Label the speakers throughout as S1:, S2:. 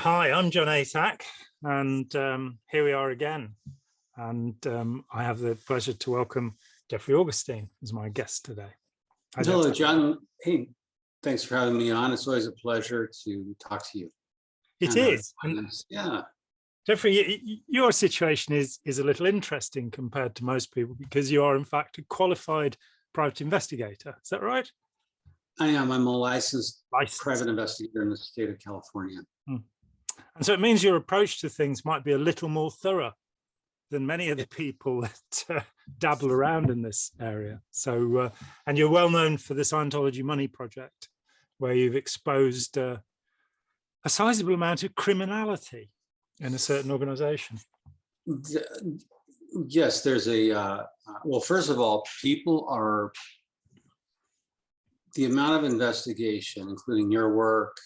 S1: Hi, I'm John Atack, and here we are again. And I have the pleasure to welcome Jeffrey Augustine as my guest today.
S2: Hello, John. Hey, thanks for having me on. It's always a pleasure to talk to you.
S1: It is.
S2: Yeah.
S1: Jeffrey, your situation is a little interesting compared to most people because you are, in fact, a qualified private investigator. Is that right?
S2: I am. I'm a licensed private investigator in the state of California.
S1: And so it means your approach to things might be a little more thorough than many of the people that dabble around in this area. So, and you're well known for the Scientology Money Project, where you've exposed a sizable amount of criminality in a certain organization.
S2: Yes, there's a, well, first of all, the amount of investigation, including your work,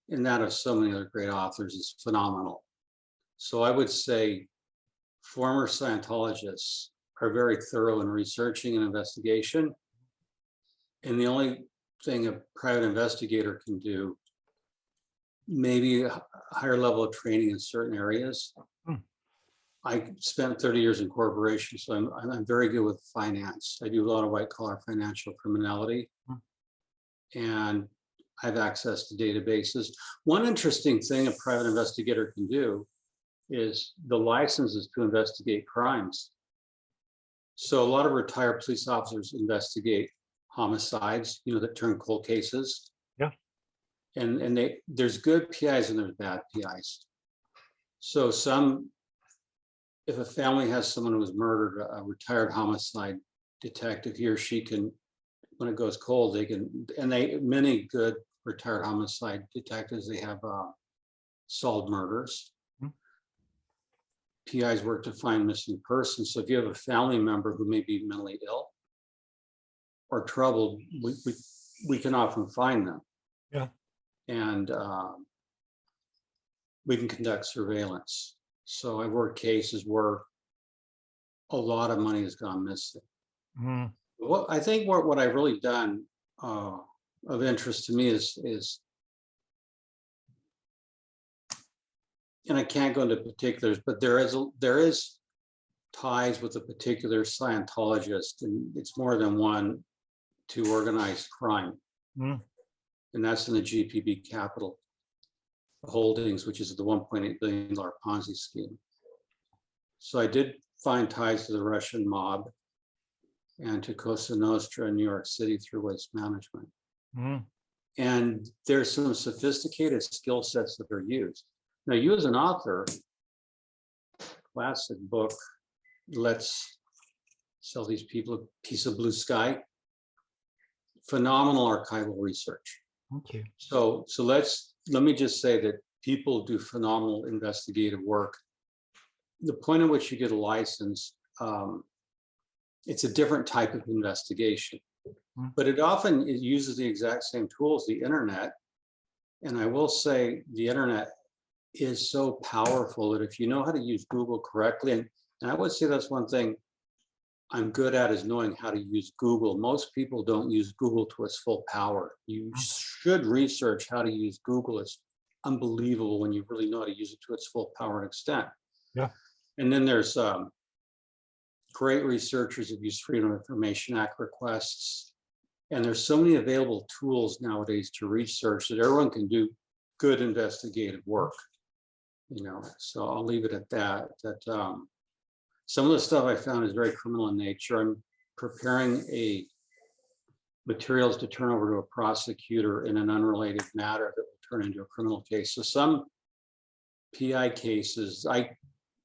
S2: and that of so many other great authors, is phenomenal. So I would say former Scientologists are very thorough in researching and investigation. And the only thing a private investigator can do, maybe a higher level of training in certain areas. I spent 30 years in corporations, so I'm very good with finance. I do a lot of white collar financial criminality. And I have access to databases. One interesting thing a private investigator can do is the license is to investigate crimes. So a lot of retired police officers investigate homicides, that turn cold cases.
S1: Yeah.
S2: And there's good PIs and there's bad PIs. So if a family has someone who was murdered, a retired homicide detective, he or she can, when it goes cold, they can, and many good retired homicide detectives, they have solved murders. PIs work to find missing persons. So if you have a family member who may be mentally ill or troubled, we can often find them.
S1: Yeah.
S2: And we can conduct surveillance. So I've worked cases where a lot of money has gone missing. Well, I think what I've really done of interest to me is, and I can't go into particulars, but there is ties with a particular Scientologist, and it's more than one, to organized crime. And that's in the GPB Capital Holdings, which is the $1.8 billion Ponzi scheme. So I did find ties to the Russian mob and to Cosa Nostra in New York City through waste management. And there's some sophisticated skill sets that are used. Now, you as an author, classic book, Let's Sell These People a Piece of Blue Sky, phenomenal archival research.
S1: Thank you.
S2: So let me just say that people do phenomenal investigative work. The point at which you get a license, it's a different type of investigation, but it uses the exact same tools, the internet. And I will say the internet is so powerful that if you know how to use Google correctly, and I would say that's one thing I'm good at, is knowing how to use Google. Most people don't use Google to its full power. You should research how to use Google. It's unbelievable when you really know how to use it to its full power and extent.
S1: Yeah.
S2: And then there's great researchers have used Freedom of Information Act requests. And there's so many available tools nowadays to research that everyone can do good investigative work. So I'll leave it at that. Some of the stuff I found is very criminal in nature. I'm preparing materials to turn over to a prosecutor in an unrelated matter that will turn into a criminal case. So some PI cases,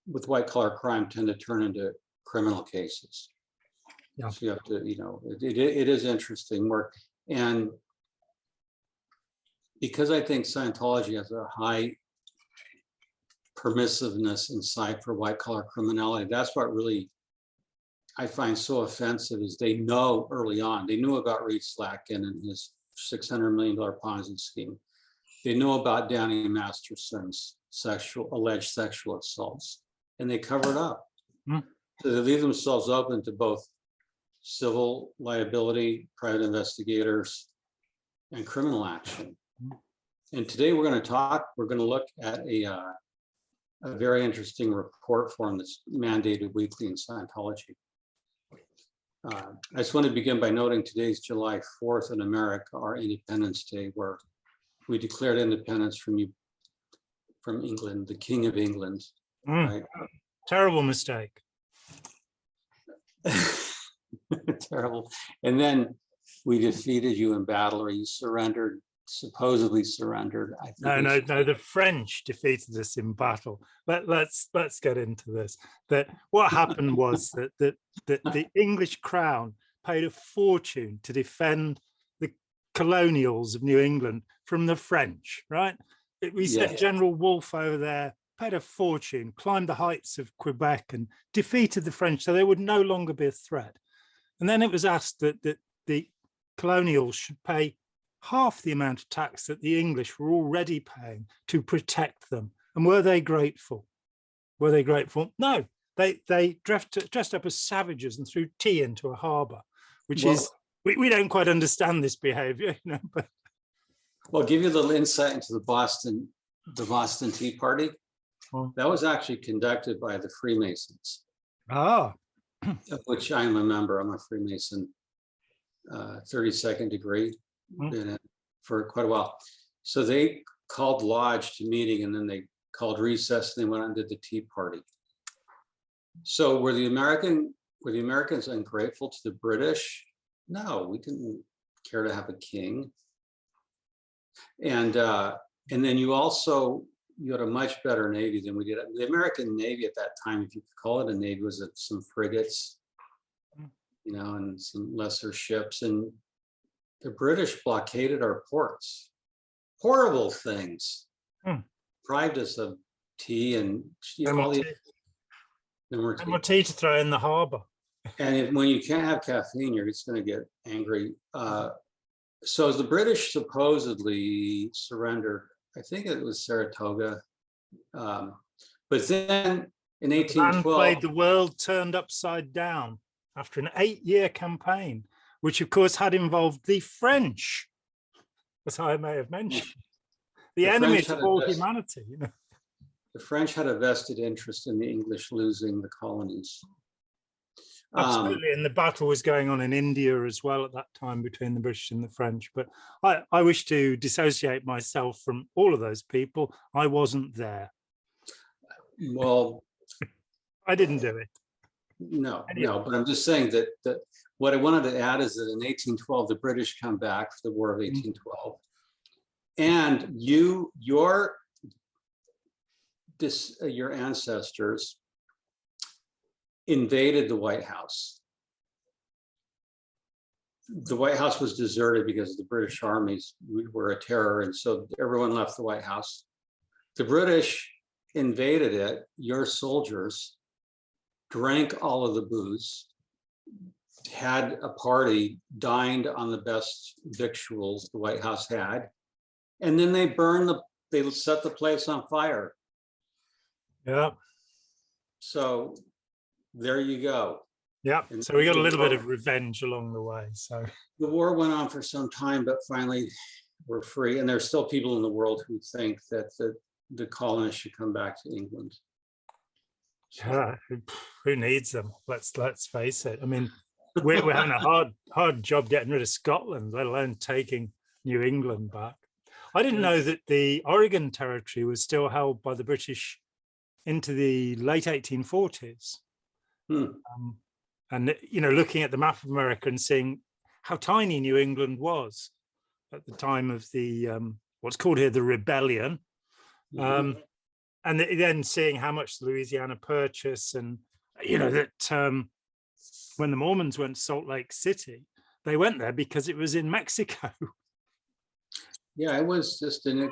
S2: with white collar crime, tend to turn into criminal cases. Yeah. So you have to, it is interesting work. And because I think Scientology has a high permissiveness inside for white collar criminality, that's what really I find so offensive, is they know early on, they knew about Reed Slatkin and his $600 million Ponzi scheme. They know about Danny Masterson's alleged sexual assaults, and they cover it up. So they leave themselves open to both civil liability, private investigators, and criminal action. And today we're going to look at a very interesting report form that's mandated weekly in Scientology. I just want to begin by noting today's July 4th in America, our Independence Day, where we declared independence from England, the King of England. Right?
S1: Terrible mistake.
S2: Terrible. And then we defeated you in battle, or you surrendered, supposedly surrendered. I think
S1: No, the French defeated us in battle. But let's get into this. That what happened was that the English crown paid a fortune to defend the colonials of New England from the French, right? We sent General Wolfe over there, paid a fortune, climbed the heights of Quebec and defeated the French, so they would no longer be a threat. And then it was asked that the colonials should pay half the amount of tax that the English were already paying to protect them. And were they grateful? Were they grateful? No, they dressed up as savages and threw tea into a harbour, which is, we don't quite understand this behaviour, you know. But
S2: well, I'll give you a little insight into the Boston Tea Party. That was actually conducted by the Freemasons.
S1: Ah.
S2: Of which I am a member. I'm a Freemason, 32nd degree, been it for quite a while. So they called lodge to meeting, and then they called recess, and they went on and did the Tea Party. So were the Americans ungrateful to the British? No, we didn't care to have a king. And then you had a much better Navy than we did. The American Navy at that time, if you could call it a Navy, was some frigates, you know, and some lesser ships. And the British blockaded our ports. Horrible things. Deprived us of tea and all the
S1: more tea to throw in the harbour.
S2: And when you can't have caffeine, you're just going to get angry. So the British supposedly surrendered. I think it was Saratoga. But then in 1812...
S1: played The World Turned Upside Down after an 8-year campaign, which of course had involved the French, as I may have mentioned. The enemies of all humanity. You know?
S2: The French had a vested interest in the English losing the colonies.
S1: Absolutely, and the battle was going on in India as well at that time between the British and the French. But I wish to dissociate myself from all of those people. I wasn't there.
S2: Well,
S1: I didn't do it.
S2: No, but I'm just saying that what I wanted to add is that in 1812, the British come back for the War of 1812. And your ancestors invaded the White House. The White House was deserted because the British armies were a terror, and so everyone left the White House. The British invaded it. Your soldiers drank all of the booze, had a party, dined on the best victuals the White House had, and then they set the place on fire.
S1: Yeah.
S2: So there you go.
S1: Yeah. And so we got a little bit of revenge along the way. So
S2: the war went on for some time, but finally we're free. And there's still people in the world who think that the colonists should come back to England.
S1: Yeah, who needs them? Let's face it. I mean, we're having a hard job getting rid of Scotland, let alone taking New England back. I didn't know that the Oregon Territory was still held by the British into the late 1840s. And, you know, looking at the map of America and seeing how tiny New England was at the time of the, what's called here the Rebellion. And then seeing how much the Louisiana Purchase, and, you know, that when the Mormons went to Salt Lake City, they went there because it was in Mexico.
S2: Yeah, it was just an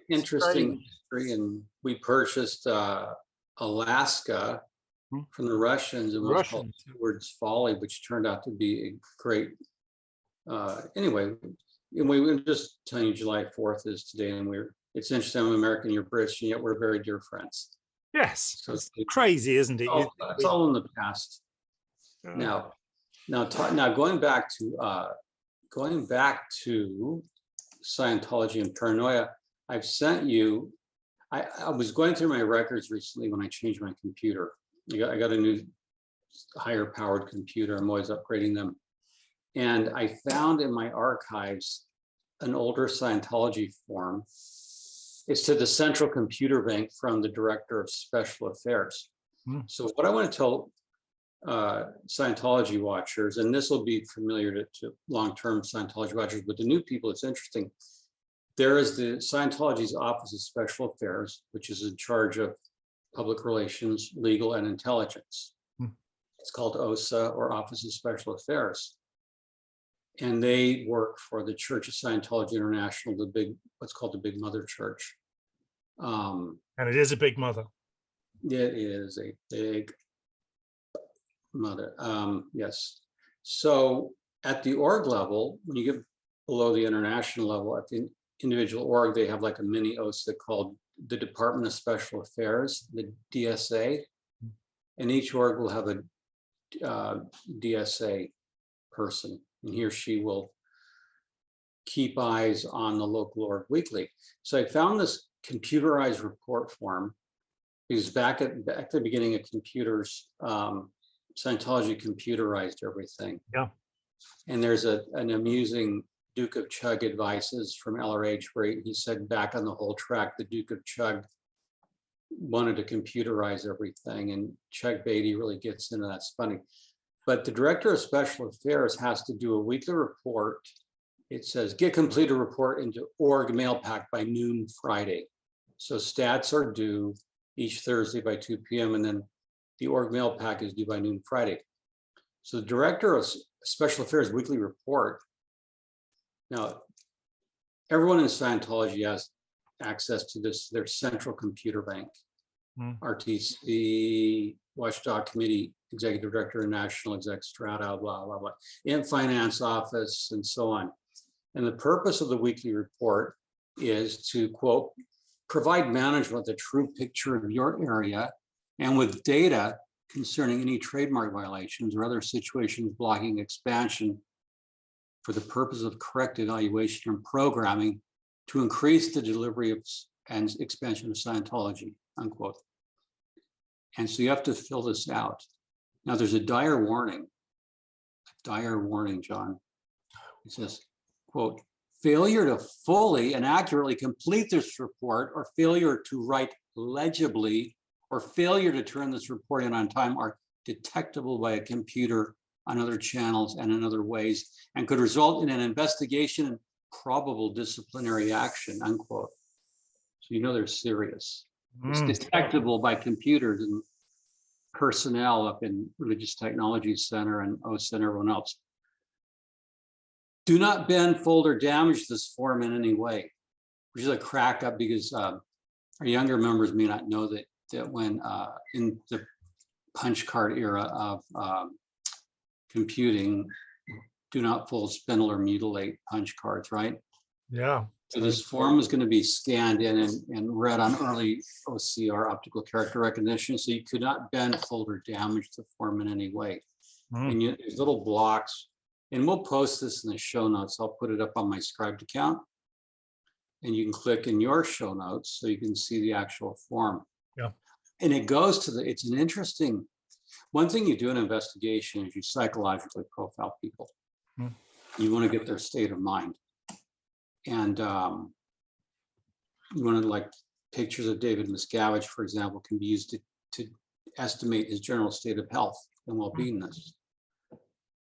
S2: interesting history. And we purchased Alaska from the Russians, and was called Edward's Folly, which turned out to be a great. Anyway, we were just telling you July 4th is today, and it's interesting. I'm American, you're British, and yet we're very dear friends.
S1: Yes, so it's crazy, isn't it?
S2: It's all in the past. Now going back to Scientology and paranoia. I've sent you, I was going through my records recently when I changed my computer. I got a new higher powered computer. I'm always upgrading them. And I found in my archives an older Scientology form. It's to the Central Computer Bank from the Director of Special Affairs. So what I want to tell Scientology watchers, and this will be familiar to long-term Scientology watchers, but the new people, it's interesting. There is the Scientology's Office of Special Affairs, which is in charge of public relations, legal, and intelligence. It's called OSA, or Office of Special Affairs. And they work for the Church of Scientology International, what's called the Big Mother Church.
S1: And it is a big mother.
S2: It is a big mother, yes. So at the org level, when you get below the international level, at the individual org, they have like a mini OSA called the Department of Special Affairs, the DSA. And each org will have a DSA person, and he or she will keep eyes on the local org weekly. So I found this computerized report form, because back at the beginning of computers, Scientology computerized everything.
S1: Yeah. And
S2: there's an amusing Duke of Chugg advices from LRH where he said back on the whole track, the Duke of Chugg wanted to computerize everything, and Chugg Beatty really gets into that. It's funny. But the Director of Special Affairs has to do a weekly report. It says, get complete a report into org mail pack by noon Friday. So stats are due each Thursday by 2 p.m. and then the org mail pack is due by noon Friday. So the Director of Special Affairs weekly report. Now, everyone in Scientology has access to this, their central computer bank, RTC, Watchdog Committee, Executive Director, and National Exec Strata, blah, blah, blah, in Finance Office, and so on. And the purpose of the weekly report is to, quote, provide management with a true picture of your area and with data concerning any trademark violations or other situations blocking expansion for the purpose of correct evaluation and programming to increase the delivery of and expansion of Scientology, unquote. And so you have to fill this out. Now there's a dire warning, John. It says, quote, failure to fully and accurately complete this report or failure to write legibly or failure to turn this report in on time are detectable by a computer on other channels and in other ways and could result in an investigation and probable disciplinary action, unquote. So you know they're serious. It's detectable by computers and personnel up in Religious Technology Center and OSA and everyone else. Do not bend, fold, or damage this form in any way, which is a crack up because our younger members may not know that when in the punch card era of computing, do not fold, spindle, or mutilate punch cards, right?
S1: Yeah.
S2: So this form is going to be scanned in and read on early OCR, optical character recognition. So you could not bend, fold, or damage the form in any way. And there's little blocks, and we'll post this in the show notes. I'll put it up on my Scribed account, and you can click in your show notes so you can see the actual form.
S1: Yeah.
S2: And it goes to it's an interesting, one thing you do in investigation is you psychologically profile people. You want to get their state of mind. And you want to, like, pictures of David Miscavige, for example, can be used to estimate his general state of health and well-beingness.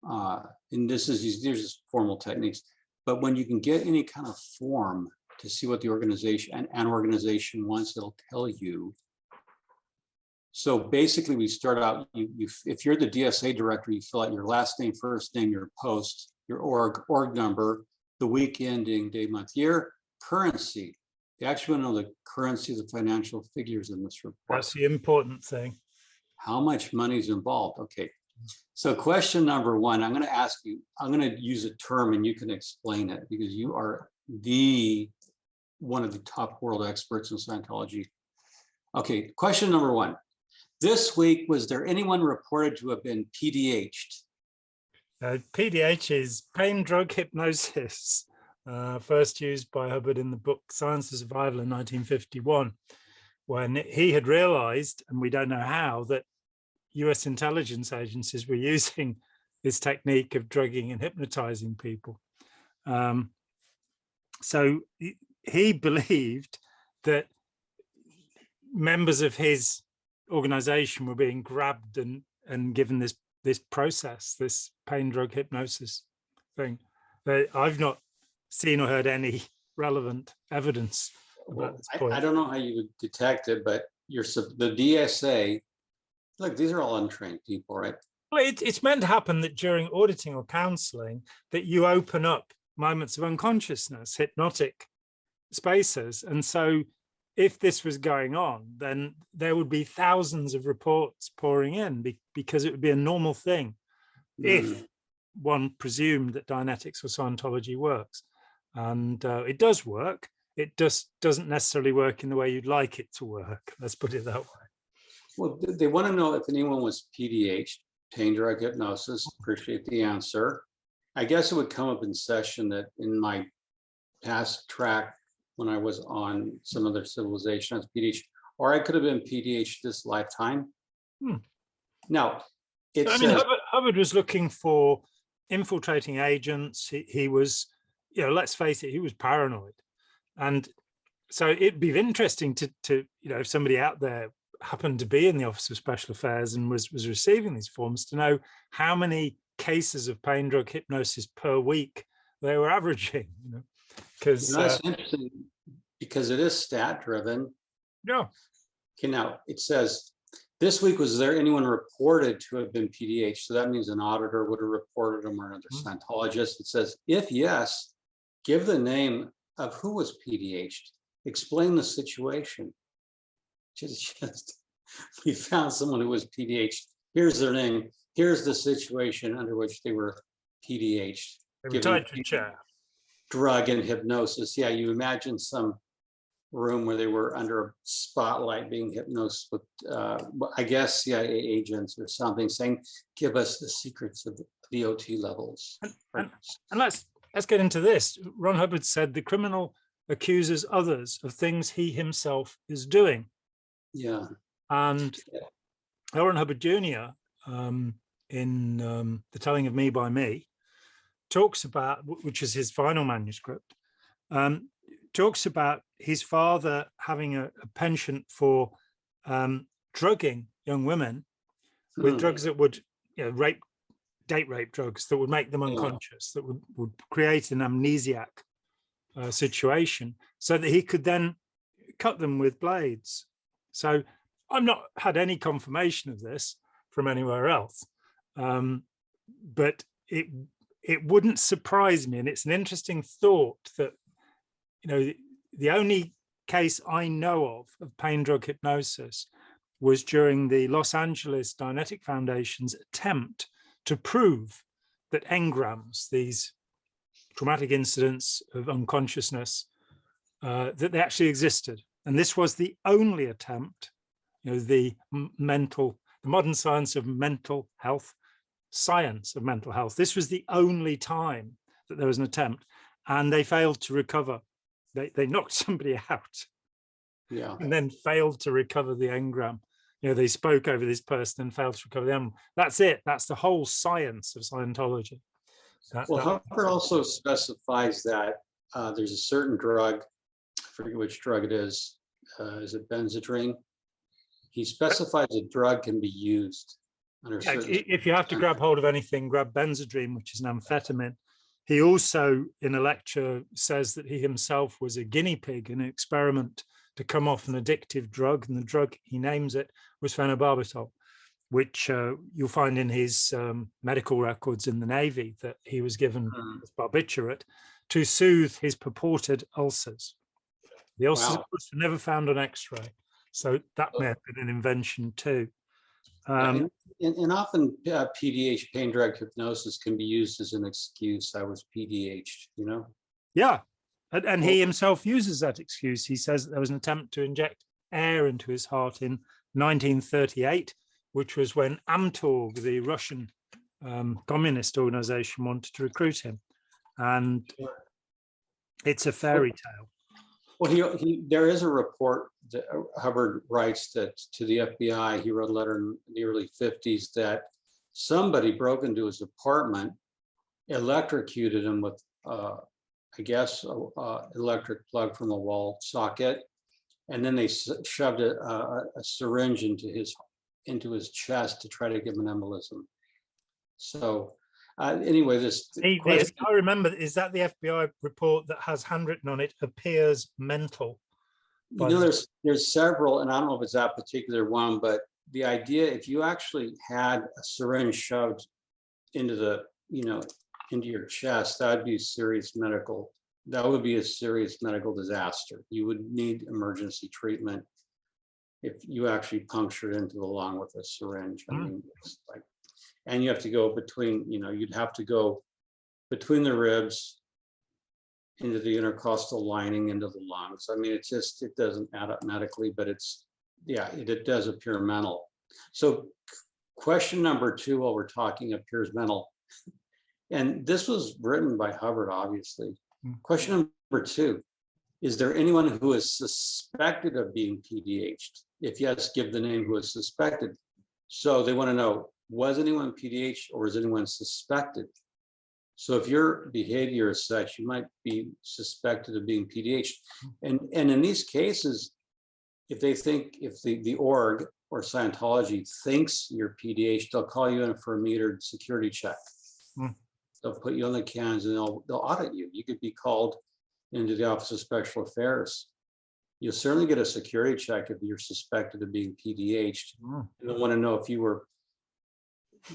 S2: And these are just formal techniques. But when you can get any kind of form to see what the organization and an organization wants, it'll tell you. So basically, we start out, if you're the DSA director, you fill out your last name, first name, your post, your org number, the week ending, day, month, year, currency. You actually want to know the currency of the financial figures in this report.
S1: That's the important thing.
S2: How much money is involved? Okay. So question number one, I'm going to ask you, I'm going to use a term and you can explain it because you are one of the top world experts in Scientology. Okay, question number one. This week, was there anyone reported to have been PDH'd?
S1: PDH is pain drug hypnosis. first used by Hubbard in the book Science of Survival in 1951, when he had realized, and we don't know how, that US intelligence agencies were using this technique of drugging and hypnotizing people. So he believed that members of his organization were being grabbed and given this process, this pain drug hypnosis thing. But I've not seen or heard any relevant evidence about this point.
S2: I don't know how you would detect it, but the DSA, look, these are all untrained people, right?
S1: Well, it's meant to happen that during auditing or counseling that you open up moments of unconsciousness, hypnotic spaces. And so if this was going on, then there would be thousands of reports pouring in because it would be a normal thing if one presumed that Dianetics or Scientology works. And it does work. It just doesn't necessarily work in the way you'd like it to work. Let's put it that way.
S2: Well, they want to know if anyone was PDH, pain drug hypnosis. Appreciate the answer. I guess it would come up in session that in my past track, when I was on some other civilization, I was PDH, or I could have been PDH this lifetime. Now,
S1: Hubbard was looking for infiltrating agents. He was, let's face it, he was paranoid. And so it'd be interesting to if somebody out there happened to be in the Office of Special Affairs and was receiving these forms, to know how many cases of pain drug hypnosis per week they were averaging. Because
S2: that's interesting, because it is stat driven.
S1: Yeah.
S2: Okay, now it says, this week, was there anyone reported to have been PDH? So that means an auditor would have reported them, or another Scientologist. It says, if yes, give the name of who was PDH'd. Explain the situation. Just we found someone who was PDH'd. Here's their name. Here's the situation under which they were PDH'd.
S1: They were tied to a chair.
S2: Drug and hypnosis. Yeah, you imagine some room where they were under a spotlight being hypnosed with, I guess, CIA agents or something, saying, "Give us the secrets of the VOT levels."
S1: And let's get into this. Ron Hubbard said the criminal accuses others of things he himself is doing.
S2: Yeah.
S1: And Ron Hubbard Jr. In The Telling of Me by Me talks about, which is his final manuscript, talks about his father having a penchant for drugging young women with drugs that would, date rape drugs that would make them unconscious, that would create an amnesiac situation, so that he could then cut them with blades. So I've not had any confirmation of this from anywhere else, but it wouldn't surprise me, and it's an interesting thought that the only case I know of pain drug hypnosis was during the Los Angeles Dianetic Foundation's attempt to prove that engrams, these traumatic incidents of unconsciousness, that they actually existed. And this was the only attempt, the modern science of mental health, this was the only time that there was an attempt, and they failed to recover. They knocked somebody out, and then failed to recover the engram. They spoke over this person and failed to recover the engram. That's it. That's the whole science of Scientology.
S2: Hubbard also specifies that there's a certain drug, I forget which drug it is it Benzedrine? He specifies a drug can be used under certain...
S1: If you have to grab hold of anything, grab Benzedrine, which is an amphetamine. He also, in a lecture, says that he himself was a guinea pig in an experiment to come off an addictive drug, and the drug, he names it, was phenobarbital, which you'll find in his medical records in the Navy, that he was given as barbiturate to soothe his purported ulcers. The ulcers, of course, were never found on X-ray, so that may have been an invention too.
S2: And often PDH, pain drug hypnosis, can be used as an excuse. I was PDH'd,
S1: Yeah, and he himself uses that excuse. He says that there was an attempt to inject air into his heart in 1938, which was when Amtorg, the Russian communist organization, wanted to recruit him. And It's a fairy tale.
S2: Well, there is a report that Hubbard writes that to the FBI, he wrote a letter in the early 50s that somebody broke into his apartment, electrocuted him with, I guess, electric plug from a wall socket, and then they shoved a syringe into his chest to try to give him an embolism. So anyway, this question,
S1: I remember, is that the FBI report that has handwritten on it, appears mental?
S2: there's several, and I don't know if it's that particular one, but the idea, if you actually had a syringe shoved into into your chest, that would be a serious medical disaster. You would need emergency treatment if you actually punctured into the lung with a syringe. I mean, it's like, and you have to go between, you'd have to go between the ribs into the intercostal lining into the lungs. I mean, it doesn't add up medically, but it does appear mental. So question number 2, while we're talking, appears mental. And this was written by Hubbard, obviously. Question number 2, is there anyone who is suspected of being PDH'd? If yes, give the name who is suspected. So they want to know, was anyone PDH'd or is anyone suspected? So if your behavior is such, you might be suspected of being PDH'd. And in these cases, if the org or Scientology thinks you're PDH'd, they'll call you in for a metered security check. They'll put you on the cans and they'll audit you. You could be called into the Office of Special Affairs. You'll certainly get a security check if you're suspected of being PDH'd. They'll want to know if you were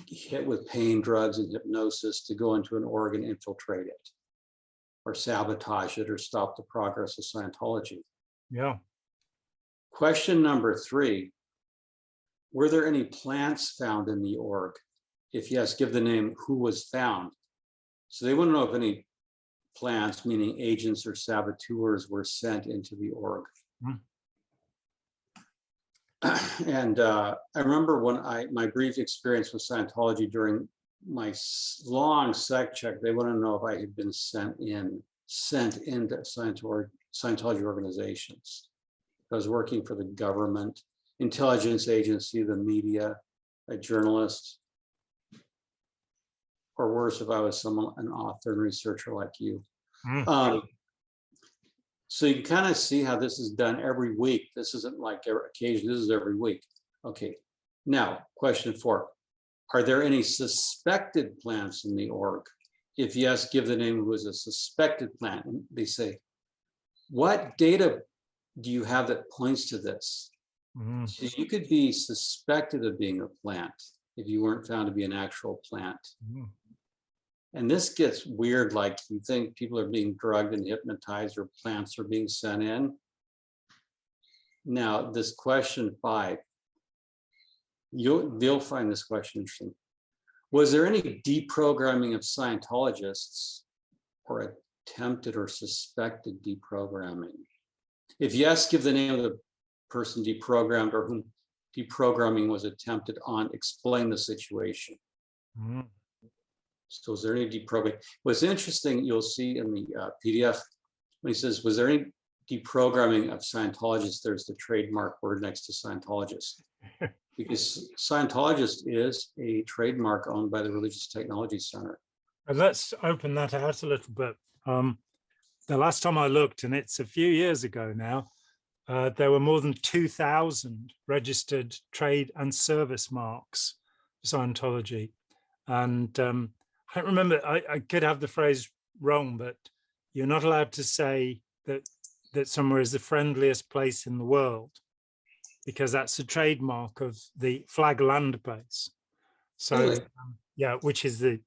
S2: hit with pain, drugs, and hypnosis to go into an org and infiltrate it, or sabotage it, or stop the progress of Scientology.
S1: Yeah.
S2: Question number 3, were there any plants found in the org? If yes, give the name who was found. So they want to know if any plants, meaning agents or saboteurs, were sent into the org. And I remember my brief experience with Scientology during my long sec check, they want to know if I had been sent into Scientology organizations. I was working for the government, intelligence agency, the media, a journalist, or worse, if I was an author and researcher like you. So you can kind of see how this is done every week. This isn't like occasion, this is every week. Okay, now question 4. Are there any suspected plants in the org? If yes, give the name who is a suspected plant. And they say, what data do you have that points to this? So you could be suspected of being a plant if you weren't found to be an actual plant. And this gets weird, like you think people are being drugged and hypnotized or plants are being sent in. Now, this question 5, they'll find this question interesting. Was there any deprogramming of Scientologists or attempted or suspected deprogramming? If yes, give the name of the person deprogrammed or whom deprogramming was attempted on. Explain the situation. So is there any deprogramming? What's interesting, you'll see in the PDF, when he says, was there any deprogramming of Scientologists, there's the trademark word next to Scientologist. Because Scientologist is a trademark owned by the Religious Technology Center.
S1: And let's open that out a little bit. The last time I looked, and it's a few years ago now, there were more than 2,000 registered trade and service marks for Scientology. And I don't remember, I could have the phrase wrong, but you're not allowed to say that somewhere is the friendliest place in the world, because that's a trademark of the Flag Land Base. So,
S2: Really?
S1: Yeah, which is the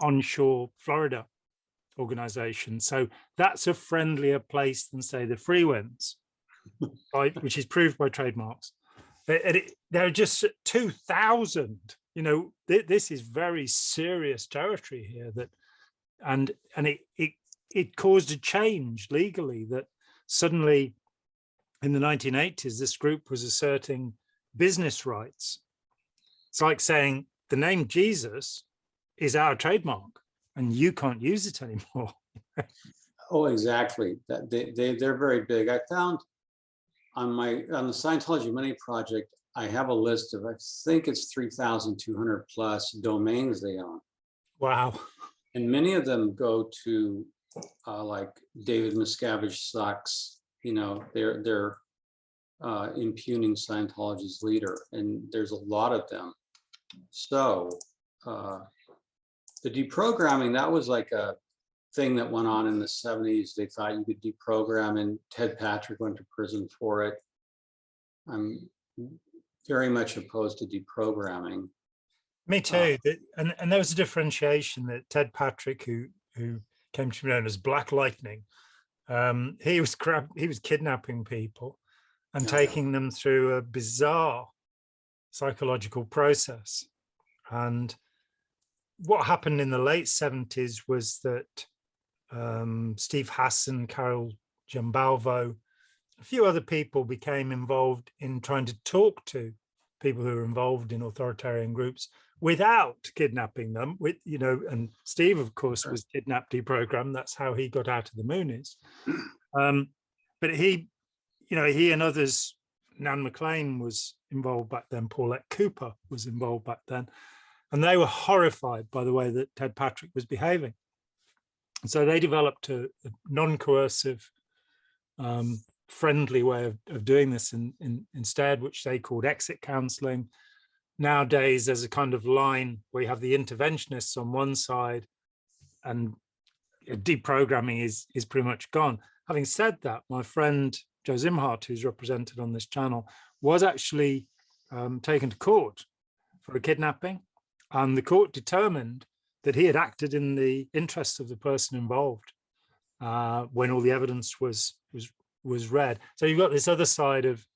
S1: onshore Florida organization. So that's a friendlier place than, say, the Free Winds, right, which is proved by trademarks. There are just 2,000. This is very serious territory here. And it caused a change legally, that suddenly in the 1980s, this group was asserting business rights. It's like saying the name Jesus is our trademark and you can't use it anymore.
S2: Oh, exactly. That they're very big. I found on the Scientology Money Project, I have a list of, I think it's 3,200 plus domains they own.
S1: Wow.
S2: And many of them go to like David Miscavige sucks, you know, they're impugning Scientology's leader, and there's a lot of them. So the deprogramming, that was like a thing that went on in the 70s. They thought you could deprogram, and Ted Patrick went to prison for it. I'm very much opposed to deprogramming.
S1: Me too. And there was a differentiation that Ted Patrick, who came to be known as Black Lightning, he was kidnapping people and taking them through a bizarre psychological process. And what happened in the late 70s was that Steve Hassan, Carol Giambalvo, a few other people became involved in trying to talk to people who were involved in authoritarian groups without kidnapping them. With, you know, and Steve, of course, was kidnapped, deprogrammed. That's how he got out of the Moonies. But he, you know, he and others, Nan McLean was involved back then, Paulette Cooper was involved back then, and they were horrified by the way that Ted Patrick was behaving. And so they developed a non-coercive, friendly way of doing this instead, which they called exit counseling. Nowadays, there's a kind of line where you have the interventionists on one side and deprogramming is pretty much gone. Having said that, my friend Joe Zimhart, who's represented on this channel, was actually taken to court for a kidnapping, and the court determined that he had acted in the interests of the person involved when all the evidence was read. So you've got this other side of,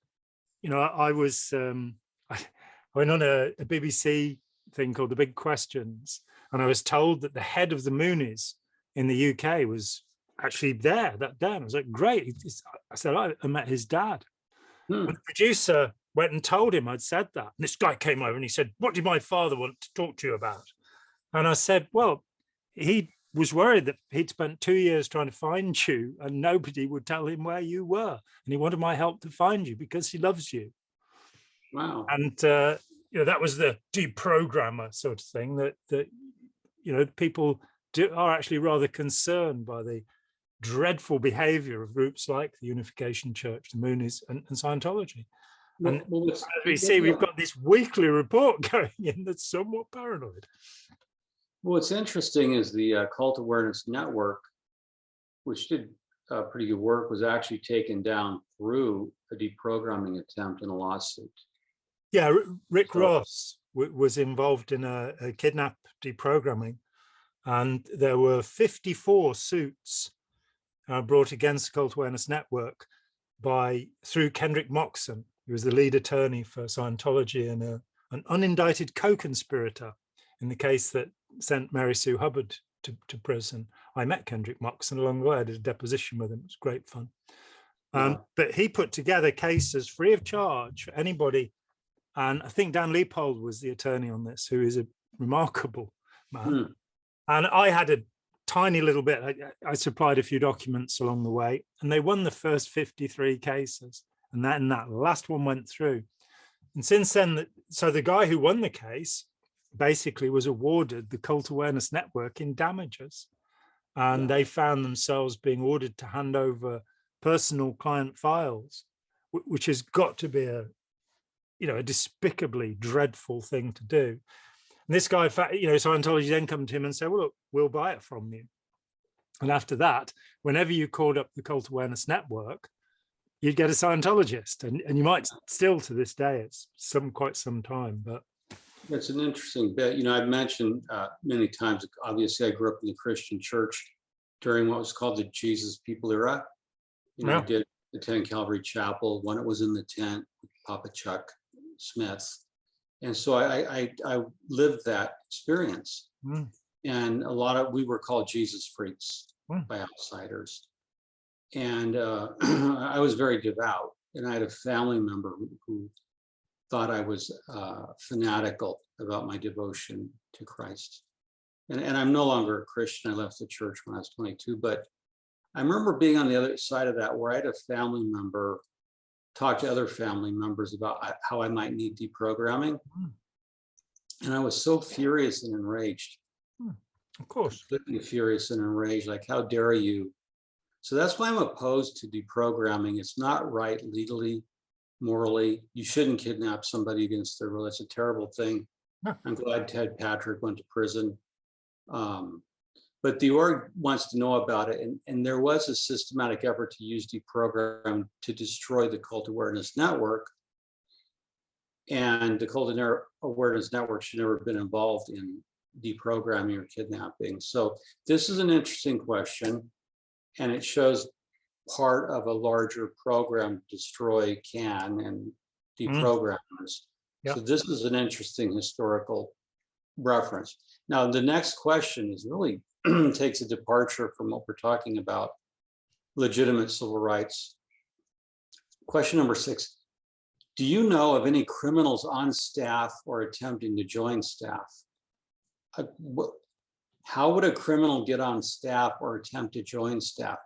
S1: you know, I went on a BBC thing called The Big Questions, and I was told that the head of the Moonies in the UK was actually there that day. And I was like, great. I said, I met his dad. And the producer went and told him I'd said that. And this guy came over and he said, what did my father want to talk to you about? And I said, well, he was worried that he'd spent 2 years trying to find you and nobody would tell him where you were. And he wanted my help to find you because he loves you.
S2: Wow.
S1: And, you know, that was the deprogrammer sort of thing that you know, people are actually rather concerned by the dreadful behavior of groups like the Unification Church, the Moonies, and Scientology. And as we see, we've got this weekly report going in that's somewhat paranoid.
S2: What's interesting is the Cult Awareness Network, which did pretty good work, was actually taken down through a deprogramming attempt in a lawsuit.
S1: Yeah, Rick Ross was involved in a kidnap deprogramming, and there were 54 suits brought against the Cult Awareness Network through Kendrick Moxon, who was the lead attorney for Scientology and an unindicted co-conspirator in the case that sent Mary Sue Hubbard to prison. I met Kendrick Moxon along the way. I did a deposition with him. It was great fun. But he put together cases free of charge for anybody. And I think Dan Leopold was the attorney on this, who is a remarkable man. And I had a tiny little bit. I supplied a few documents along the way, and they won the first 53 cases. And that last one went through. And since then, so the guy who won the case basically was awarded the Cult Awareness Network in damages. And they found themselves being ordered to hand over personal client files, which has got to be a despicably dreadful thing to do. And this guy, Scientology then come to him and say, well, look, we'll buy it from you. And after that, whenever you called up the Cult Awareness Network, you'd get a Scientologist. And you might still to this day, it's quite some time, but.
S2: It's an interesting bit. You know, I've mentioned many times, obviously I grew up in the Christian church during what was called the Jesus People era. You know, I did attend Calvary Chapel when it was in the tent with Papa Chuck Smith. And so I lived that experience. And we were called Jesus freaks by outsiders. And I was very devout. And I had a family member who thought I was fanatical about my devotion to Christ. And I'm no longer a Christian. I left the church when I was 22, but I remember being on the other side of that, where I had a family member talk to other family members about how I might need deprogramming. And I was so furious and enraged.
S1: Of course.
S2: Completely furious and enraged, like, how dare you? So that's why I'm opposed to deprogramming. It's not right legally, morally. You shouldn't kidnap somebody against their will. It's a terrible thing.
S1: No.
S2: I'm glad Ted Patrick went to prison. But the org wants to know about it. And there was a systematic effort to use deprogram to destroy the Cult Awareness Network. And the Cult Awareness Network should never have been involved in deprogramming or kidnapping. So this is an interesting question. And it shows part of a larger program, destroy CAN and deprogrammers.
S1: Yeah.
S2: So this is an interesting historical reference. Now, the next question is really takes a departure from what we're talking about, legitimate civil rights. Question number 6. Do you know of any criminals on staff or attempting to join staff? How would a criminal get on staff or attempt to join staff?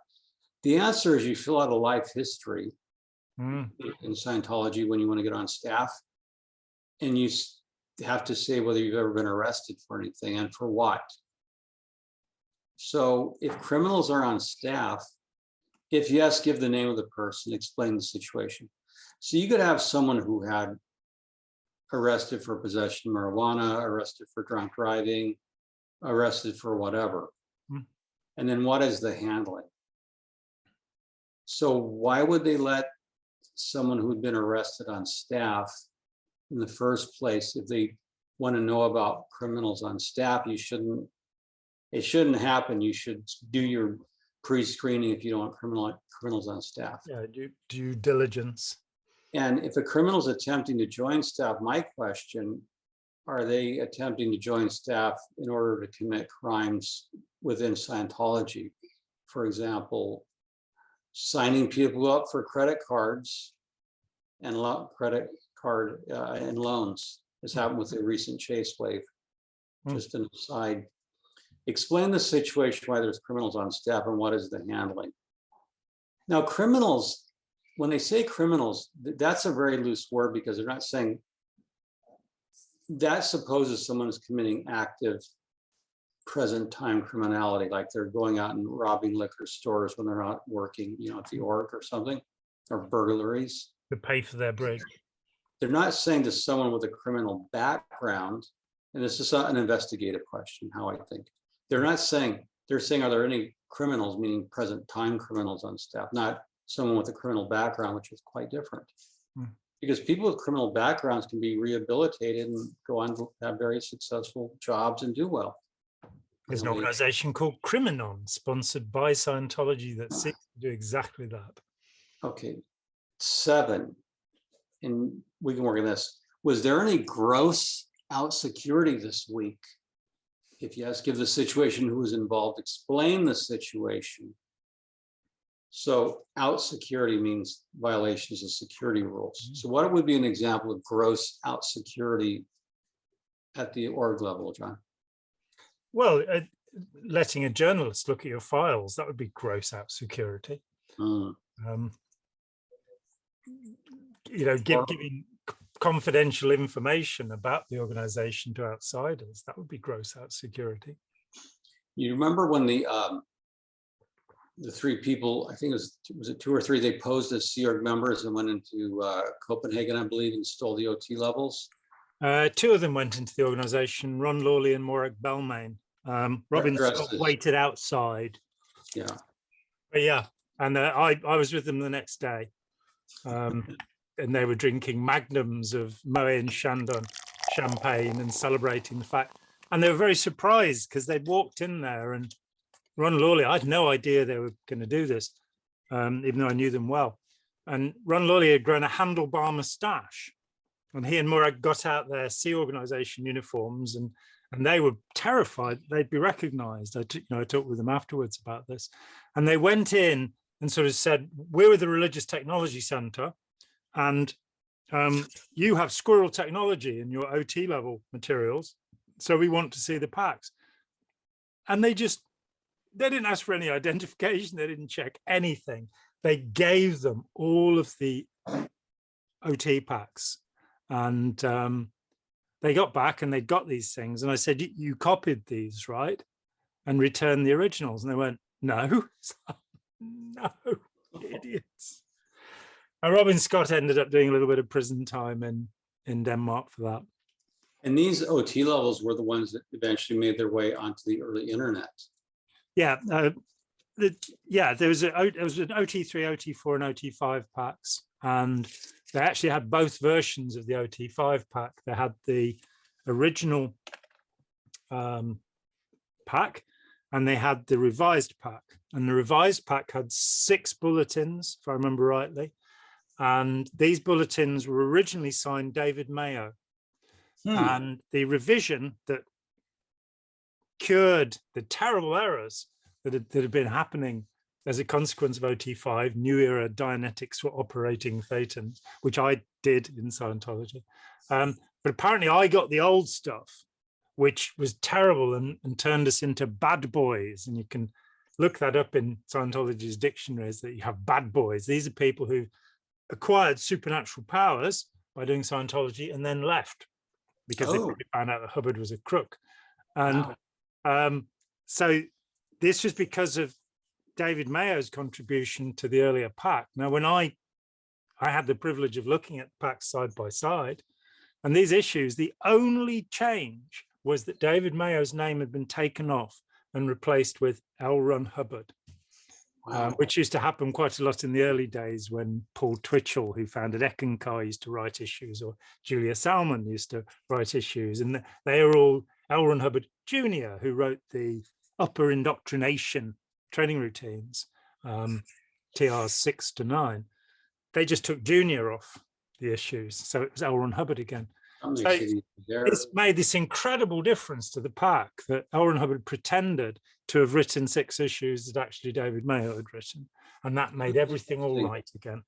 S2: The answer is you fill out a life history in Scientology when you want to get on staff. And you have to say whether you've ever been arrested for anything and for what. So if criminals are on staff, if yes, give the name of the person, explain the situation. So you could have someone who had arrested for possession of marijuana, arrested for drunk driving, arrested for whatever. And then what is the handling? So why would they let someone who'd been arrested on staff in the first place? If they want to know about criminals on staff, it shouldn't happen. You should do your pre-screening if you don't want criminals on staff.
S1: Yeah, due diligence.
S2: And if a criminal is attempting to join staff, my question, are they attempting to join staff in order to commit crimes within Scientology? For example, signing people up for credit cards and credit card and loans. This happened with the recent Chase wave. Just an aside. Explain the situation why there's criminals on staff and what is the handling. Now, criminals, when they say criminals, that's a very loose word because they're not saying that supposes someone is committing active present time criminality, like they're going out and robbing liquor stores when they're not working, at the org or something, or burglaries.
S1: To pay for their break.
S2: They're not saying to someone with a criminal background, and this is an investigative question, how I think. They're saying, are there any criminals, meaning present time criminals on staff, not someone with a criminal background, which is quite different. Because people with criminal backgrounds can be rehabilitated and go on to have very successful jobs and do well.
S1: There's an organization called Criminon, sponsored by Scientology, that seeks to do exactly that.
S2: Okay, 7, and we can work on this. Was there any gross out security this week? If yes, give the situation, who was involved, explain the situation. So out security means violations of security rules. So what would be an example of gross out security at the org level, John?
S1: Well, letting a journalist look at your files, that would be gross out security. Giving confidential information about the organization to outsiders, that would be gross out security.
S2: You remember when the 3 people, I think was it 2 or 3, they posed as Sea Org members and went into Copenhagen, I believe, and stole the OT levels?
S1: 2 of them went into the organization, Ron Lawley and Morag Belmain. Robin Scott waited outside.
S2: Yeah.
S1: But yeah, and I was with them the next day. And they were drinking magnums of Moet and Chandon champagne and celebrating the fact. And they were very surprised because they'd walked in there, and Ron Lawley, I had no idea they were going to do this, even though I knew them well. And Ron Lawley had grown a handlebar moustache, and he and Morag got out their Sea Organization uniforms, and they were terrified they'd be recognized. I talked with them afterwards about this, and they went in and sort of said, "We're with the Religious Technology Center, and you have squirrel technology in your OT level materials, so we want to see the packs." And they just They didn't ask for any identification. They didn't check anything. They gave them all of the OT packs, and they got back and they got these things. And I said, you copied these, right? And returned the originals. And they went, no. No, idiots. And Robin Scott ended up doing a little bit of prison time in Denmark for that.
S2: And these OT levels were the ones that eventually made their way onto the early internet.
S1: Yeah, there was an OT3, OT4, and OT5 packs, and they actually had both versions of the OT5 pack. They had the original pack, and they had the revised pack. And the revised pack had 6 bulletins, if I remember rightly. And these bulletins were originally signed David Mayo. And the revision that cured the terrible errors that had been happening as a consequence of OT5, New Era Dianetics were operating Phaetons, which I did in Scientology. But apparently I got the old stuff, which was terrible and turned us into bad boys. And you can look that up in Scientology's dictionaries, that you have bad boys. These are people who acquired supernatural powers by doing Scientology and then left because they probably found out that Hubbard was a crook. And so this was because of David Mayo's contribution to the earlier pack. Now, when I had the privilege of looking at packs side by side, and these issues, the only change was that David Mayo's name had been taken off and replaced with L. Ron Hubbard, which used to happen quite a lot in the early days when Paul Twitchell, who founded Eckankar, used to write issues, or Julia Salmon used to write issues. And they are all L. Ron Hubbard Jr., who wrote the upper indoctrination training routines, TRs 6 to 9. They just took Junior off the issues. So it was L. Ron Hubbard again. So it's made this incredible difference to the pack that L. Ron Hubbard pretended to have written 6 issues that actually David Mayo had written. And that made everything all right again.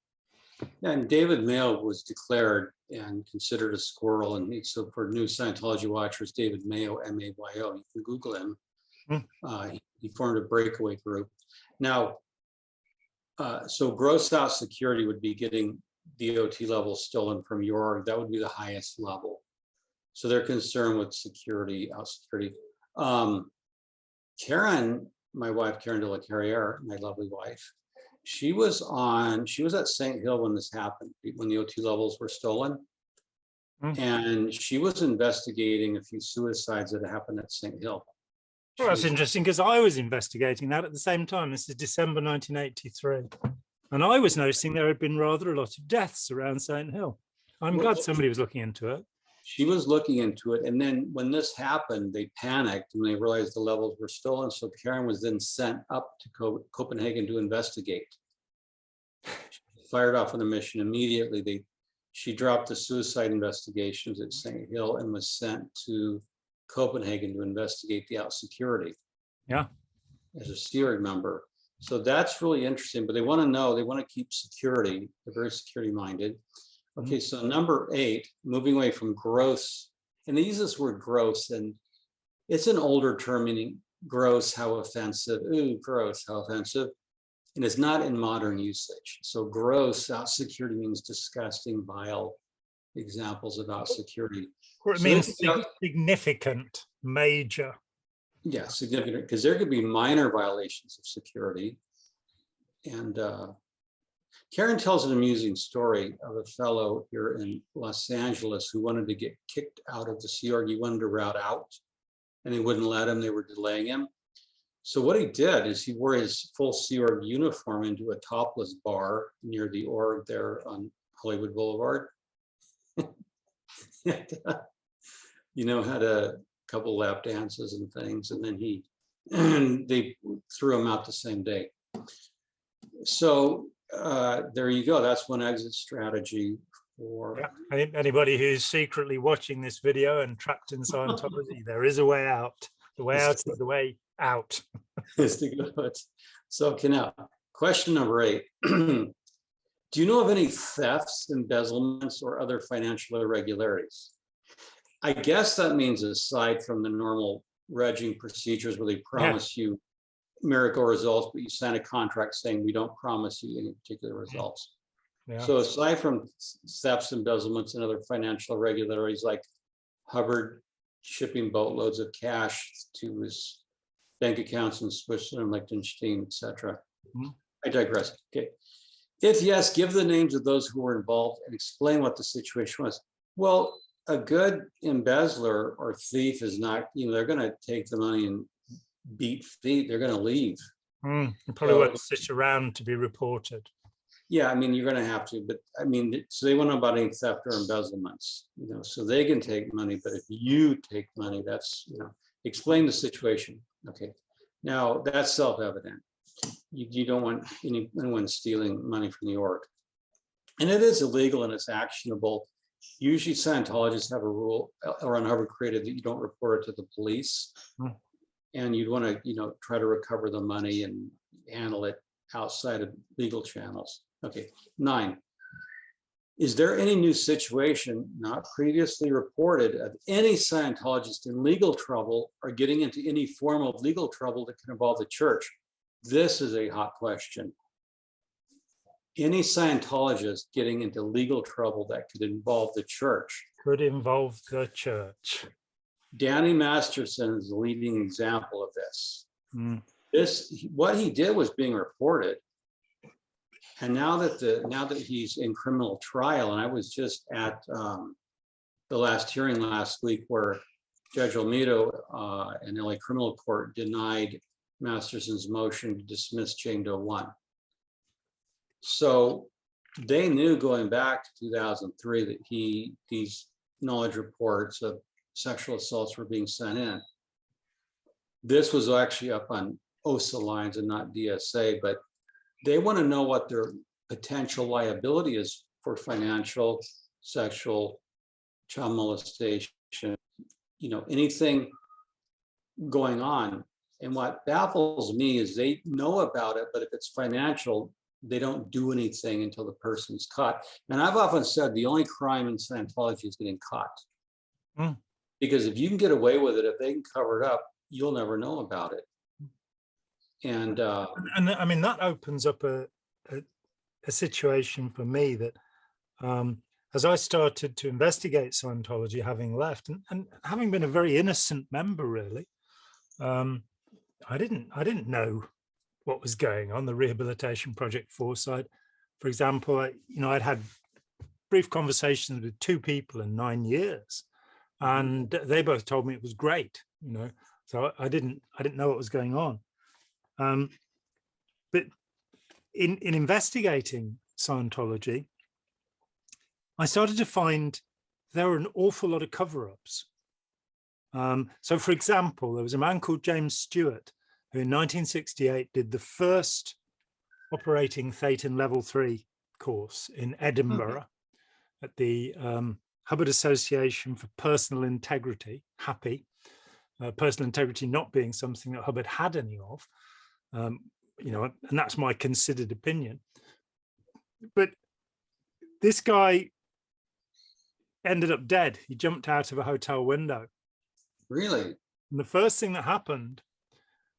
S2: Yeah, and David Mayo was declared and considered a squirrel. And so for new Scientology watchers, David Mayo, M-A-Y-O, you can Google him. He formed a breakaway group. Now, so gross out security would be getting the OT level stolen from your org. That would be the highest level. So they're concerned with security, out security. Karen, my wife, Karen de la Carriere, my lovely wife, she was at St. Hill when this happened, when the OT levels were stolen. And she was investigating a few suicides that happened at St. Hill.
S1: Well, that's interesting because I was investigating that at the same time. This is December 1983. And I was noticing there had been rather a lot of deaths around St. Hill. I'm glad somebody was looking into it.
S2: She was looking into it. And then when this happened, they panicked and they realized the levels were stolen. So Karen was then sent up to Copenhagen to investigate. She fired off on a mission immediately. She dropped the suicide investigations at St. Hill and was sent to Copenhagen to investigate the out security. Yeah. As a steering member. So that's really interesting, but they want to know, they want to keep security. They're very security minded. Okay, so number 8, moving away from gross, and they use this word gross, and it's an older term meaning gross, how offensive, ooh, gross, how offensive, and it's not in modern usage. So gross out security means disgusting, vile examples of out security.
S1: Or it means significant, major.
S2: Yeah, significant, because there could be minor violations of security. And Karen tells an amusing story of a fellow here in Los Angeles who wanted to get kicked out of the Sea Org. He wanted to route out, and they wouldn't let him. They were delaying him. So what he did is he wore his full Sea Org uniform into a topless bar near the org there on Hollywood Boulevard. And, had a couple lap dances and things, and then they threw him out the same day. So there you go. That's one exit strategy for
S1: anybody who's secretly watching this video and trapped in Scientology. There is a way out. The way out is the way out. So now, question number 8. Do you know of any thefts, embezzlements, or other financial irregularities? I guess that means aside from the normal regging procedures where they promise you
S2: miracle results, but you sign a contract saying we don't promise you any particular results.
S1: Yeah.
S2: So aside from thefts, embezzlements, and other financial irregularities like Hubbard shipping boatloads of cash to his bank accounts in Switzerland, Liechtenstein, etc.
S1: Mhm.
S2: I digress. Okay. If yes, give the names of those who were involved and explain what the situation was. Well, a good embezzler or thief is not, they're going to take the money and beat feet. They're going to leave.
S1: You probably won't sit around to be reported.
S2: Yeah, I mean, you're going to have to, but I mean, so they won't know about any theft or embezzlements, so they can take money, but if you take money, that's, explain the situation. Okay. Now that's self-evident. You don't want anyone stealing money from the org. And it is illegal and it's actionable. Usually Scientologists have a rule, or on Hubbard created, that you don't report it to the police. And you'd want to, try to recover the money and handle it outside of legal channels. Okay, 9. Is there any new situation not previously reported of any Scientologist in legal trouble or getting into any form of legal trouble that can involve the church? This is a hot question. Any Scientologist getting into legal trouble that could involve the church?
S1: Could involve the church.
S2: Danny Masterson is the leading example of this.
S1: Mm.
S2: What he did was being reported. And now that he's in criminal trial, and I was just at the last hearing last week where Judge Olmedo in LA Criminal Court denied Masterson's motion to dismiss Chain Doe 1. So they knew going back to 2003 that these knowledge reports of sexual assaults were being sent in. This was actually up on OSA lines and not DSA, but they want to know what their potential liability is for financial, sexual, child molestation, anything going on. And what baffles me is they know about it, but if it's financial, they don't do anything until the person's caught. And I've often said the only crime in Scientology is getting caught.
S1: Mm.
S2: Because if you can get away with it, if they can cover it up, you'll never know about it. And
S1: I mean, that opens up a situation for me that as I started to investigate Scientology, having left and having been a very innocent member, really, I didn't know what was going on. The Rehabilitation Project Foresight, for example, I'd had brief conversations with 2 people in 9 years, and they both told me it was great. So I didn't know what was going on. But in investigating Scientology, I started to find there were an awful lot of cover-ups. So, for example, there was a man called James Stewart who in 1968 did the first operating Thetan Level 3 course in Edinburgh at the Hubbard Association for Personal Integrity, HAPI, personal integrity not being something that Hubbard had any of. And that's my considered opinion. But this guy ended up dead. He jumped out of a hotel window.
S2: really?
S1: And the first thing that happened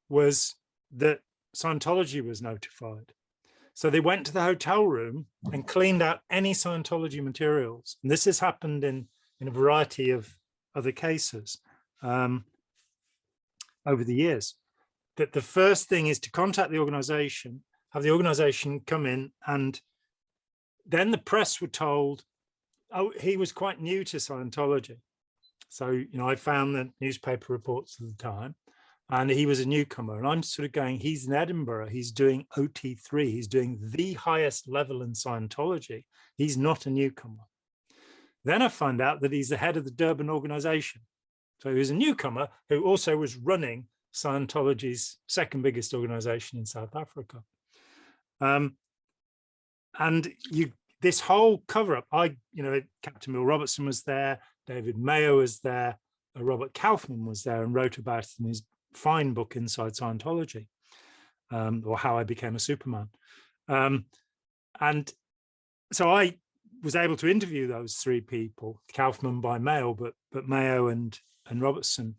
S1: was that Scientology was notified. So they went to the hotel room and cleaned out any Scientology materials. And this has happened in a variety of other cases over the years. That the first thing is to contact the organization, have the organization come in, and then the press were told, oh, he was quite new to Scientology. So, I found the newspaper reports at the time, and he was a newcomer. And I'm sort of going, he's in Edinburgh, he's doing OT3, he's doing the highest level in Scientology. He's not a newcomer. Then I find out that he's the head of the Durban organization. So he was a newcomer who also was running Scientology's second biggest organization in South Africa. And this whole cover-up, Captain Bill Robertson was there, David Mayo was there, Robert Kaufman was there and wrote about it in his fine book, Inside Scientology, or How I Became a Superman. And so I was able to interview those 3 people, Kaufman by mail, but Mayo and Robertson.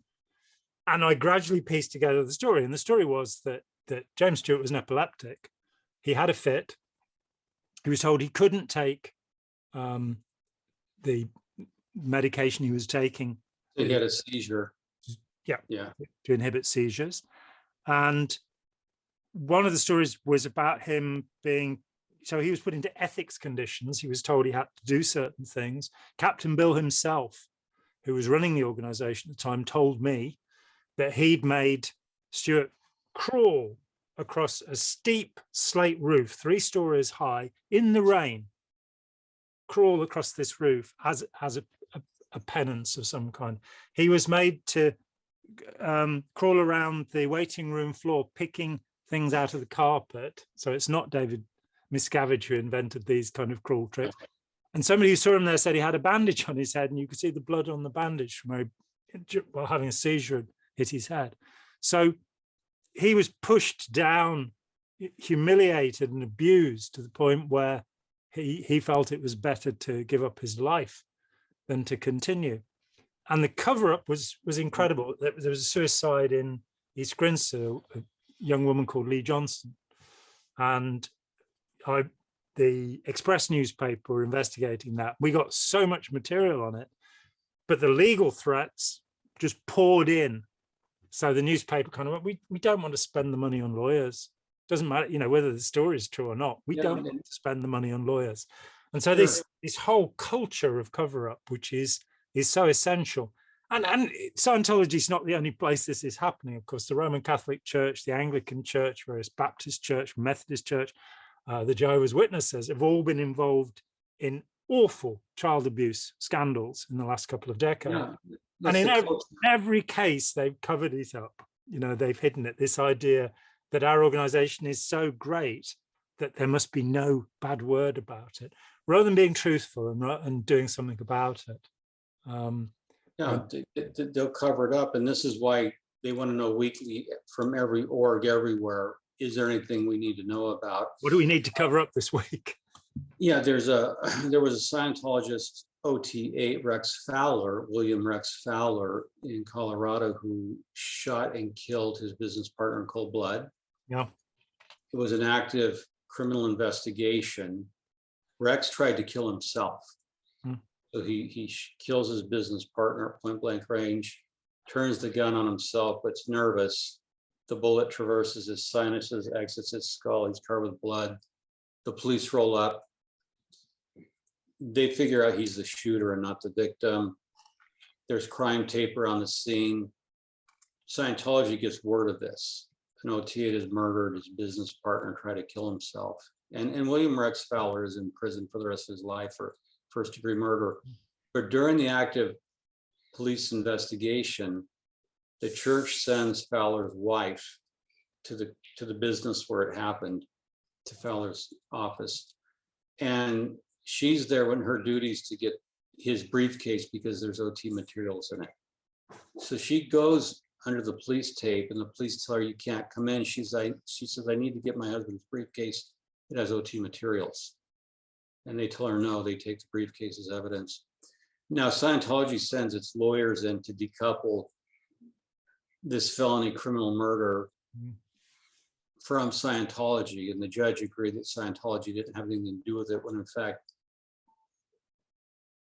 S1: And I gradually pieced together the story. And the story was that that James Stewart was an epileptic. He had a fit. He was told he couldn't take the medication he was taking.
S2: He had a seizure.
S1: Yeah, to inhibit seizures. And one of the stories was about him being, so he was put into ethics conditions. He was told he had to do certain things. Captain Bill himself, who was running the organization at the time, told me that he'd made Stewart crawl across a steep slate roof, 3 stories high, in the rain, crawl across this roof as a penance of some kind. He was made to crawl around the waiting room floor, picking things out of the carpet. So it's not David Miscavige who invented these kind of crawl tricks. And somebody who saw him there said he had a bandage on his head, and you could see the blood on the bandage from where he, while having a seizure, hit his head. So he was pushed down, humiliated and abused to the point where he felt it was better to give up his life than to continue. And the cover-up was incredible. There was a suicide in East Grinstead, a young woman called Lee Johnson. And the Express newspaper were investigating that. We got so much material on it, but the legal threats just poured in. So the newspaper kind of went, we don't want to spend the money on lawyers. Doesn't matter, whether the story is true or not. We don't want to spend the money on lawyers. And so this whole culture of cover-up, which is so essential. And Scientology is not the only place this is happening. Of course, the Roman Catholic Church, the Anglican Church, various Baptist Church, Methodist Church, the Jehovah's Witnesses have all been involved in awful child abuse scandals in the last couple of decades. Yeah, and in every case, they've covered it up. They've hidden it. This idea that our organization is so great that there must be no bad word about it, rather than being truthful and doing something about it.
S2: They'll cover it up. And this is why they want to know weekly from every org everywhere, is there anything we need to know about?
S1: What do we need to cover up this week?
S2: Yeah, there was a Scientologist, OT8 William Rex Fowler in Colorado, who shot and killed his business partner in cold blood.
S1: Yeah.
S2: It was an active criminal investigation. Rex tried to kill himself. So he kills his business partner at point blank range, turns the gun on himself, but's nervous. The bullet traverses his sinuses, exits his skull. He's covered with blood. The police roll up. They figure out he's the shooter and not the victim. There's crime tape around the scene. Scientology gets word of this. An OT8 is murdered. His business partner tried to kill himself. And William Rex Fowler is in prison for the rest of his life for first-degree murder. But during the active police investigation, the church sends Fowler's wife to the business where it happened, to Fowler's office. And she's there when her duties to get his briefcase because there's OT materials in it. So she goes under the police tape and the police tell her, you can't come in. She says, I need to get my husband's briefcase. It has OT materials. And they tell her no, they take the briefcase as evidence. Now, Scientology sends its lawyers in to decouple this felony criminal murder from Scientology, and the judge agreed that Scientology didn't have anything to do with it, when in fact,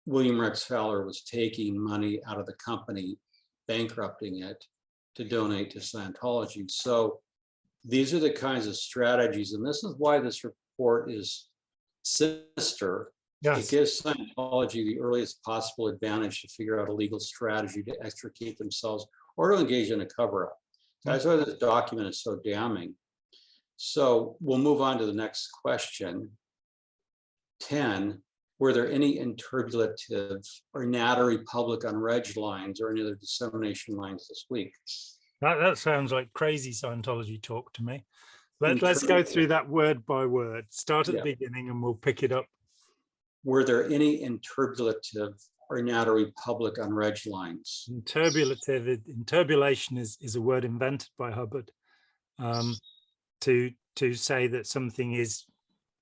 S2: William Rex Fowler was taking money out of the company, bankrupting it to donate to Scientology. So these are the kinds of strategies, and this is why this report is sinister. Yes. It gives Scientology the earliest possible advantage to figure out a legal strategy to extricate themselves or to engage in a cover-up. That's why this document is so damning. So we'll move on to the next question. 10, were there any interpolative or nattery public on reg lines or any other dissemination lines this week?
S1: That sounds like crazy Scientology talk to me. Let's go through that word by word. Start at the beginning and we'll pick it up.
S2: Were there any interpolative or nattery public on reg lines?
S1: Interpolation is a word invented by Hubbard to say that something is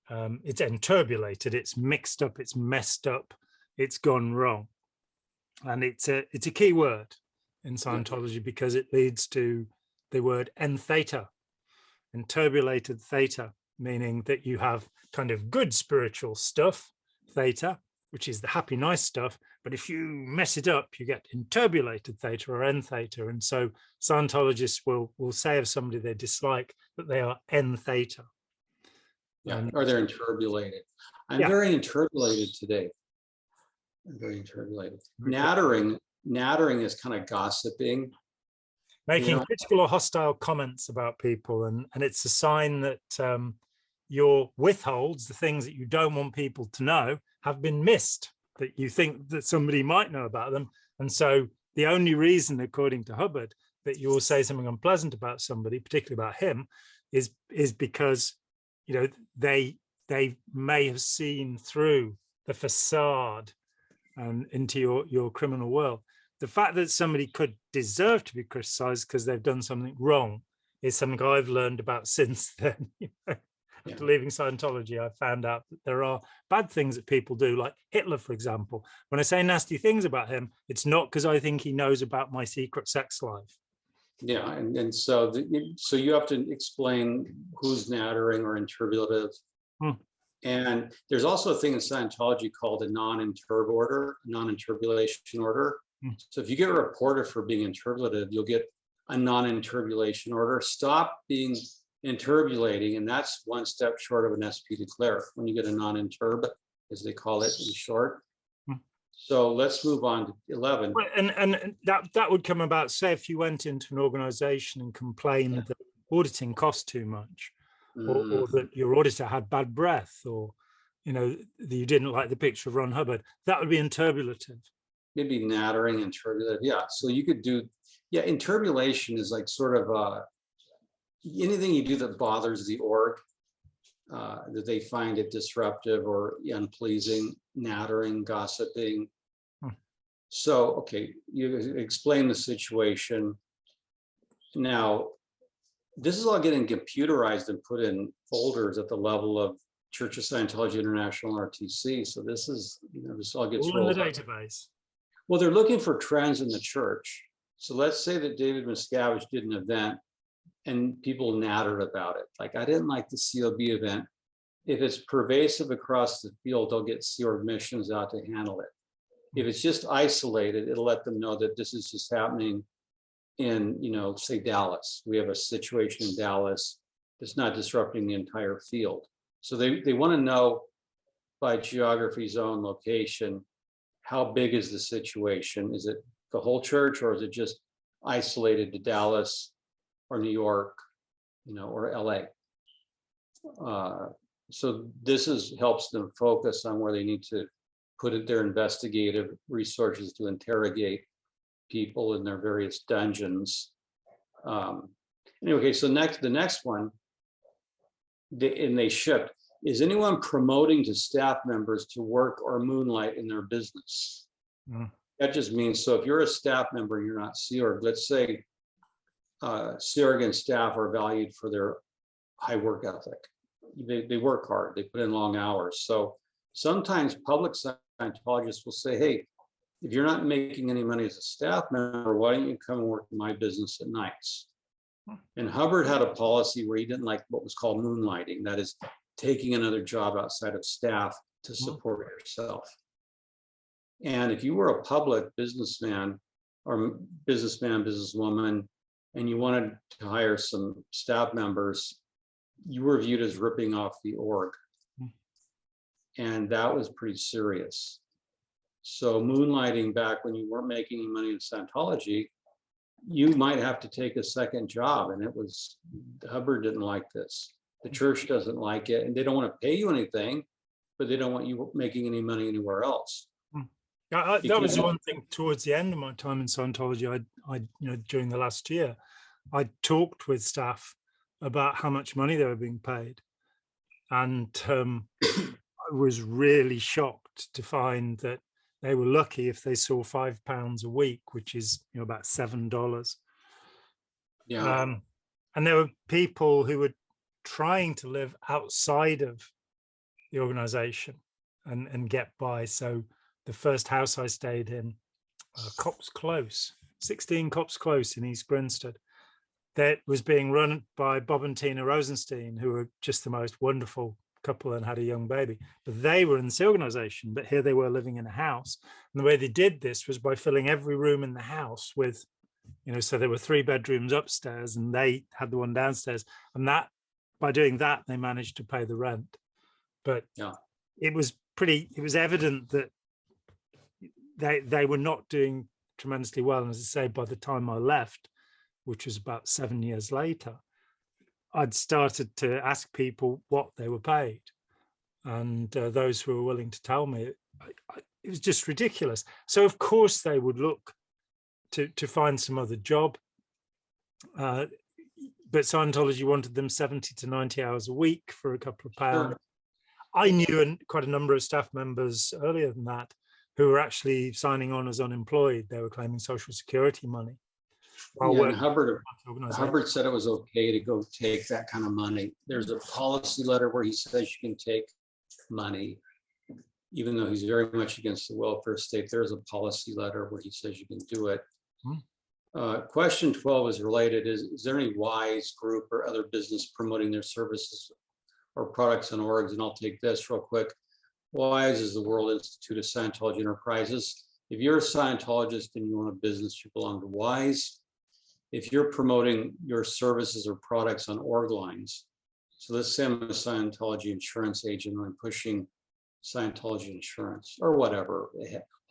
S1: it's enturbulated, it's mixed up, it's messed up, it's gone wrong, and it's a key word in Scientology because it leads to the word en theta, Interpolated theta, meaning that you have kind of good spiritual stuff, theta, which is the happy, nice stuff. But if you mess it up, you get interpolated theta or N theta. And so Scientologists will say of somebody they dislike that they are N theta.
S2: Yeah, or they're interpolated. I'm very interpolated today. I'm very interpolated. Nattering is kind of gossiping.
S1: Making critical or hostile comments about people. And it's a sign that your withholds, the things that you don't want people to know, have been missed, that you think that somebody might know about them. And so the only reason, according to Hubbard, that you will say something unpleasant about somebody, particularly about him, is because, you know, they may have seen through the facade and into your criminal world. The fact that somebody could deserve to be criticized because they've done something wrong is something I've learned about since then. After leaving Scientology, I found out that there are bad things that people do, like Hitler, for example. When I say nasty things about him, it's not because I think he knows about my secret sex life.
S2: Yeah, and so you have to explain who's nattering or interpolative. And there's also a thing in Scientology called a non-interb order, non-interpolation order. So if you get reported for being interpolative, you'll get a non-interpolation order. Stop being interpolating, and that's one step short of an SP declare when you get a non-interb, as they call it in short. So let's move on to 11.
S1: And that would come about, say, if you went into an organization and complained that auditing cost too much, or that your auditor had bad breath, or, you know, that you didn't like the picture of Ron Hubbard, that would be interpolative.
S2: Maybe nattering and turbulative. Yeah. So you could do, interpolation is like sort of anything you do that bothers the org, that they find it disruptive or unpleasing, nattering, gossiping. So, okay, you explain the situation. Now, this is all getting computerized and put in folders at the level of Church of Scientology International, RTC. So this is, this all gets
S1: all in the database.
S2: Well, they're looking for trends in the church. So let's say that David Miscavige did an event and people nattered about it. Like, I didn't like the COB event. If it's pervasive across the field, they'll get Sea Org missions out to handle it. If it's just isolated, it'll let them know that this is just happening in, say Dallas. We have a situation in Dallas that's not disrupting the entire field. So they want to know by geography, zone, location, how big is the situation? Is it the whole church, or is it just isolated to Dallas or New York, or LA? So this helps them focus on where they need to put their investigative resources to interrogate people in their various dungeons. Anyway, so the next one, they shipped. Is anyone promoting to staff members to work or moonlight in their business? That just means, so if you're a staff member and you're not Sea Org, let's say Sea Org and staff are valued for their high work ethic. They work hard, they put in long hours. So sometimes public Scientologists will say, hey, if you're not making any money as a staff member, why don't you come and work in my business at nights? And Hubbard had a policy where he didn't like what was called moonlighting. That is, taking another job outside of staff to support yourself. And if you were a public businessman or businesswoman, and you wanted to hire some staff members, you were viewed as ripping off the org. And that was pretty serious. So moonlighting back when you weren't making any money in Scientology, you might have to take a second job. And Hubbard didn't like this. The church doesn't like it, and they don't want to pay you anything, but they don't want you making any money anywhere else.
S1: That was one thing towards the end of my time in Scientology. I during the last year, I talked with staff about how much money they were being paid, and I was really shocked to find that they were lucky if they saw £5 a week, which is about $7.
S2: Yeah.
S1: And there were people who were trying to live outside of the organization and get by. So the first house I stayed in, Copse Close, 16 Copse Close in East Grinstead, that was being run by Bob and Tina Rosenstein, who were just the most wonderful couple and had a young baby. But they were in this organization, but here they were living in a house. And the way they did this was by filling every room in the house with, so there were 3 bedrooms upstairs and they had the one downstairs. And that, by doing that, they managed to pay the rent. But it was evident that they were not doing tremendously well. And as I say, by the time I left, which was about 7 years later, I'd started to ask people what they were paid. And those who were willing to tell me, it was just ridiculous. So of course they would look to find some other job. But Scientology wanted them 70 to 90 hours a week for a couple of pounds. Sure. I knew quite a number of staff members earlier than that who were actually signing on as unemployed. They were claiming Social Security money.
S2: And Hubbard said it was okay to go take that kind of money. There's a policy letter where he says you can take money, even though he's very much against the welfare state. There's a policy letter where he says you can do it. Question 12 is related. Is there any WISE group or other business promoting their services or products and orgs? And I'll take this real quick. WISE is the World Institute of Scientology Enterprises. If you're a Scientologist and you own a business, you belong to WISE. If you're promoting your services or products on org lines, so let's say I'm a Scientology insurance agent and I'm pushing Scientology insurance or whatever,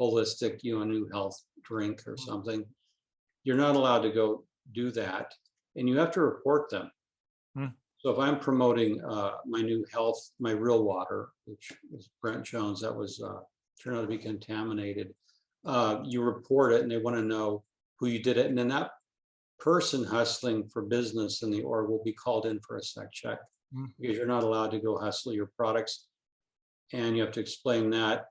S2: holistic, a new health drink or something, you're not allowed to go do that, and you have to report them. So if I'm promoting my new health, my real water, which is Brent Jones, that was turned out to be contaminated, you report it and they want to know who you did it. And then that person hustling for business in the org will be called in for a sec check because you're not allowed to go hustle your products. And you have to explain that.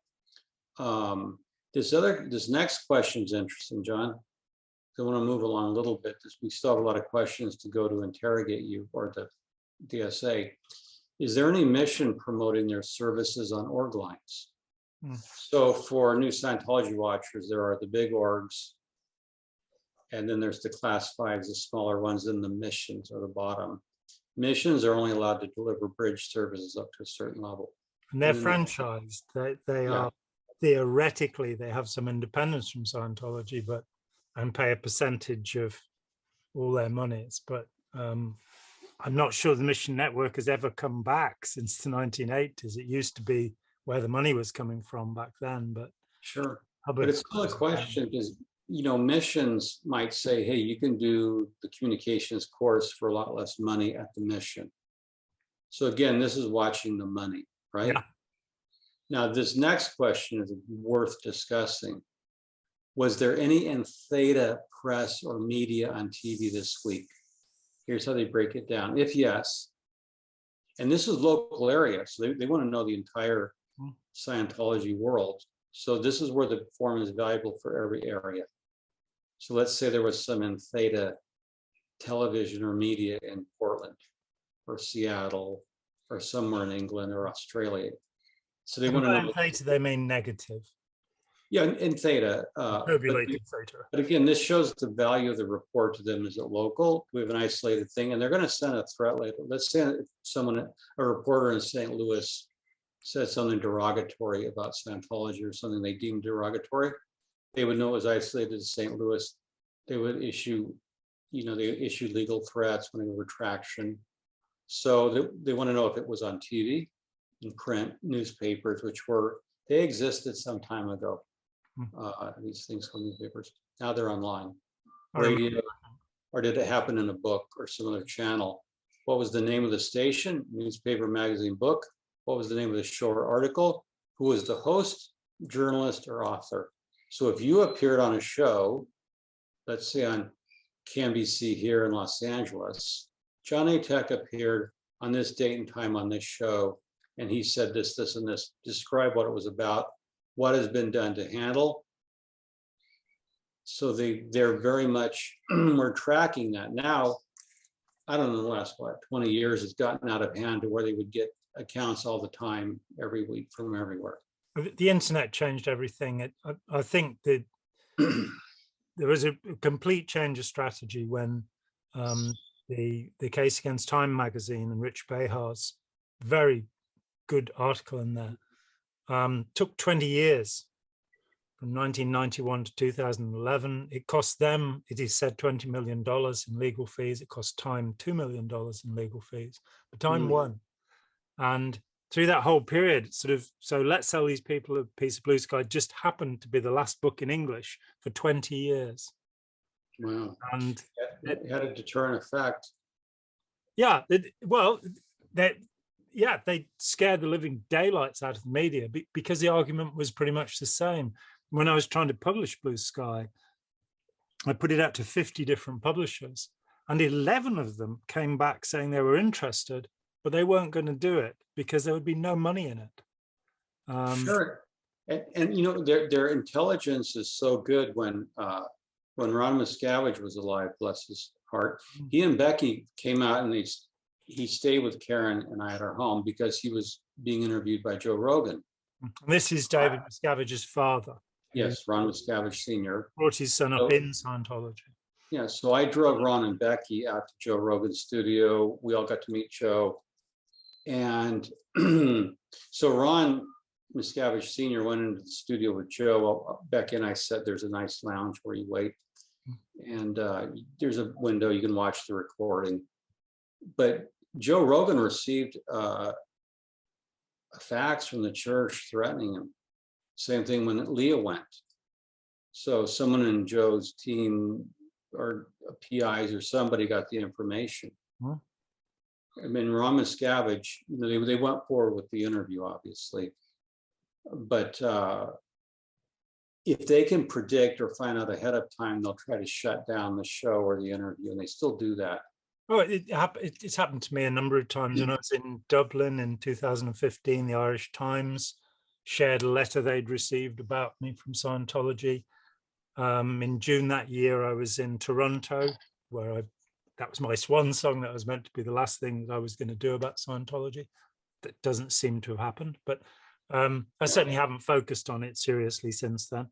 S2: This next question is interesting, John. I want to move along a little bit because we still have a lot of questions to go to interrogate you or the DSA. Is there any mission promoting their services on org lines? So for new Scientology watchers, there are the big orgs, and then there's the class 5s, the smaller ones, and the missions are the bottom. Missions are only allowed to deliver bridge services up to a certain level.
S1: And they're franchised. They are, theoretically, they have some independence from Scientology, and pay a percentage of all their monies. But I'm not sure the mission network has ever come back since the 1980s. It used to be where the money was coming from back then, but
S2: sure. But it's still a question because missions might say, hey, you can do the communications course for a lot less money at the mission. So again, this is watching the money, right? Yeah. Now, this next question is worth discussing. Was there any Theta press or media on TV this week? Here's how they break it down. If yes, and this is local area, so they want to know the entire Scientology world. So this is where the form is valuable for every area. So let's say there was some Theta television or media in Portland or Seattle or somewhere in England or Australia. So they want to know.
S1: Theta, they mean negative.
S2: Yeah, in Theta.
S1: Turbulated Theta.
S2: But again, this shows the value of the report to them. Is it local? We have an isolated thing, and they're going to send a threat later. Let's say a reporter in St. Louis said something derogatory about Scientology or something they deemed derogatory. They would know it was isolated to St. Louis. They would issue, they issued legal threats, when a retraction. So they want to know if it was on TV, in print, newspapers, they existed some time ago. These things called newspapers. Now they're online. Radio, or did it happen in a book or some other channel? What was the name of the station? Newspaper, magazine, book. What was the name of the show or article? Who was the host, journalist, or author? So if you appeared on a show, let's say on CNBC here in Los Angeles, John A. Tech appeared on this date and time on this show, and he said this, this, and this. Describe what it was about, what has been done to handle. So they're very much, we're tracking that. Now, I don't know, the last, 20 years, it's gotten out of hand to where they would get accounts all the time, every week from everywhere.
S1: The internet changed everything. I think that there was a complete change of strategy when the case against Time magazine and Rich Behar's very good article in there. Took 20 years from 1991 to 2011. It cost them, it is said, $20 million in legal fees. It cost Time $2 million in legal fees, but Time won. And through that whole period, sort of, so Let's Sell These People a Piece of Blue Sky just happened to be the last book in English for 20 years.
S2: Wow.
S1: And
S2: it had a deterrent effect.
S1: Yeah, they scared the living daylights out of the media because the argument was pretty much the same. When I was trying to publish Blue Sky, I put it out to 50 different publishers, and 11 of them came back saying they were interested, but they weren't going to do it because there would be no money in it.
S2: Sure. And you know, their intelligence is so good. When Ron Miscavige was alive, bless his heart, he and Becky came out and he stayed with Karen and I at our home because he was being interviewed by Joe Rogan.
S1: And this is David Miscavige's father.
S2: Yes, Ron Miscavige Sr.
S1: Brought his son up in Scientology.
S2: Yeah, so I drove Ron and Becky out to Joe Rogan's studio. We all got to meet Joe. And so Ron Miscavige Sr. went into the studio with Joe. Becky and I said, there's a nice lounge where you wait. And there's a window you can watch the recording. But Joe Rogan received a fax from the church threatening him. Same thing when Leah went. So someone in Joe's team or PIs or somebody got the information.
S1: Huh?
S2: I mean, Ron Miscavige, you know, they went forward with the interview, obviously. But if they can predict or find out ahead of time, they'll try to shut down the show or the interview, and they still do that.
S1: Oh, it's happened to me a number of times. When I was in Dublin in 2015, the Irish Times shared a letter they'd received about me from Scientology. In June that year, I was in Toronto, where that was my swan song. That was meant to be the last thing that I was going to do about Scientology. That doesn't seem to have happened, but I certainly haven't focused on it seriously since then.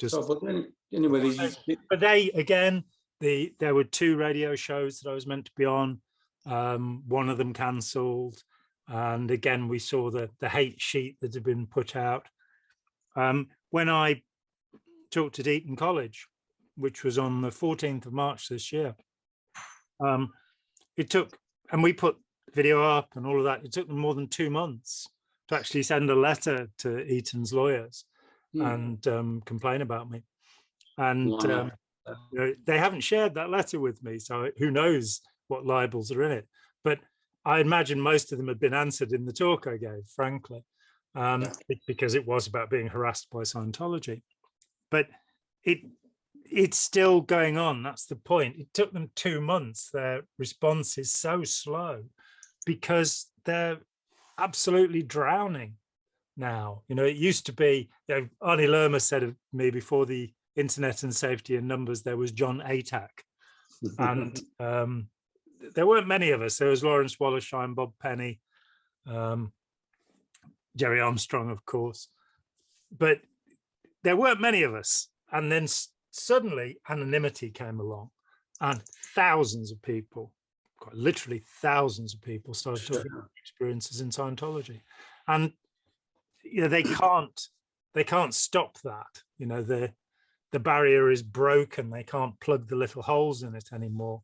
S1: But they, again, there were 2 radio shows that I was meant to be on. One of them cancelled. And again, we saw the hate sheet that had been put out. When I talked at Eton College, which was on the 14th of March this year, it took, and we put video up and all of that, it took them more than 2 months to actually send a letter to Eton's lawyers and complain about me. And you know, they haven't shared that letter with me, so who knows what libels are in it. But I imagine most of them had been answered in the talk I gave, frankly, because it was about being harassed by Scientology. But it's still going on. That's the point. It took them 2 months. Their response is so slow because they're absolutely drowning now. You know, it used to be, you know, Arnie Lerma said of me before the Internet and Safety in Numbers, there was John Atack. And there weren't many of us. There was Lawrence Wallerstein, Bob Penny, Jerry Armstrong, of course. But there weren't many of us. And then suddenly anonymity came along and thousands of people, quite literally thousands of people, started talking about experiences in Scientology. And you know, they can't stop that. You know, the barrier is broken. They can't plug the little holes in it anymore.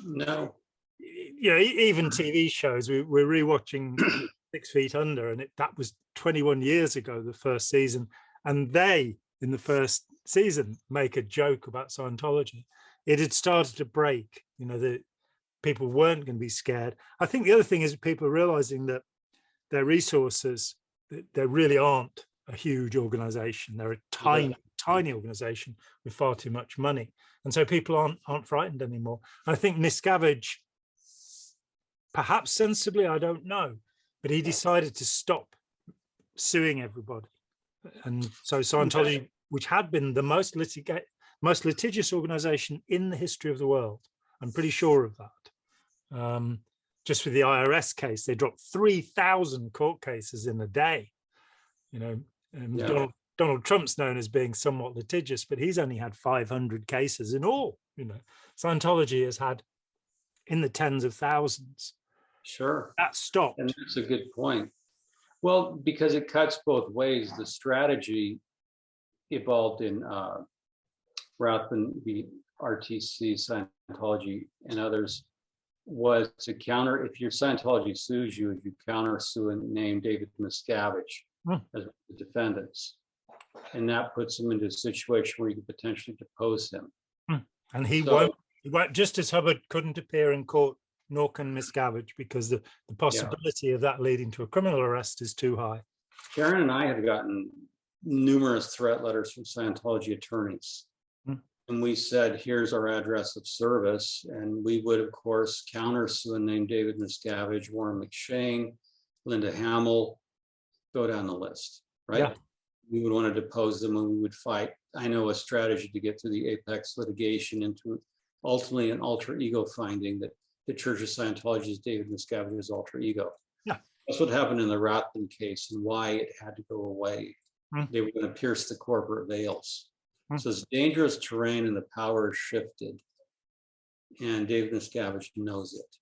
S2: No.
S1: You know, even TV shows, we're rewatching 6 Feet Under, and that was 21 years ago, the first season. And they, in the first season, make a joke about Scientology. It had started to break, you know, the people weren't going to be scared. I think the other thing is people are realizing that their resources, there really aren't a huge organization. They're a tiny organization with far too much money. And so people aren't frightened anymore. I think Miscavige, perhaps sensibly, I don't know, but he decided to stop suing everybody. And so Scientology, which had been the most litigious organization in the history of the world, I'm pretty sure of that. Just with the IRS case, they dropped 3,000 court cases in a day. You know, Donald Trump's known as being somewhat litigious, but he's only had 500 cases in all. You know, Scientology has had in the tens of thousands.
S2: Sure.
S1: That stopped.
S2: And that's a good point. Well, because it cuts both ways. The strategy evolved in rather than the RTC, Scientology, and others, was to counter, if your Scientology sues you, if you counter sue and name David Miscavige as the defendants. And that puts him into a situation where you could potentially depose him.
S1: And he won't, just as Hubbard couldn't appear in court, nor can Miscavige, because the possibility of that leading to a criminal arrest is too high.
S2: Karen and I have gotten numerous threat letters from Scientology attorneys. And we said, here's our address of service. And we would, of course, counter sue and name David Miscavige, Warren McShane, Linda Hamill, go down the list, right?
S1: Yeah.
S2: We would want to depose them and we would fight. I know a strategy to get through the apex litigation into ultimately an alter ego finding that the Church of Scientology is David Miscavige's alter ego.
S1: Yeah.
S2: That's what happened in the Rathbun case and why it had to go away. They were going to pierce the corporate veils. So it's dangerous terrain and the power is shifted. And David Miscavige knows it.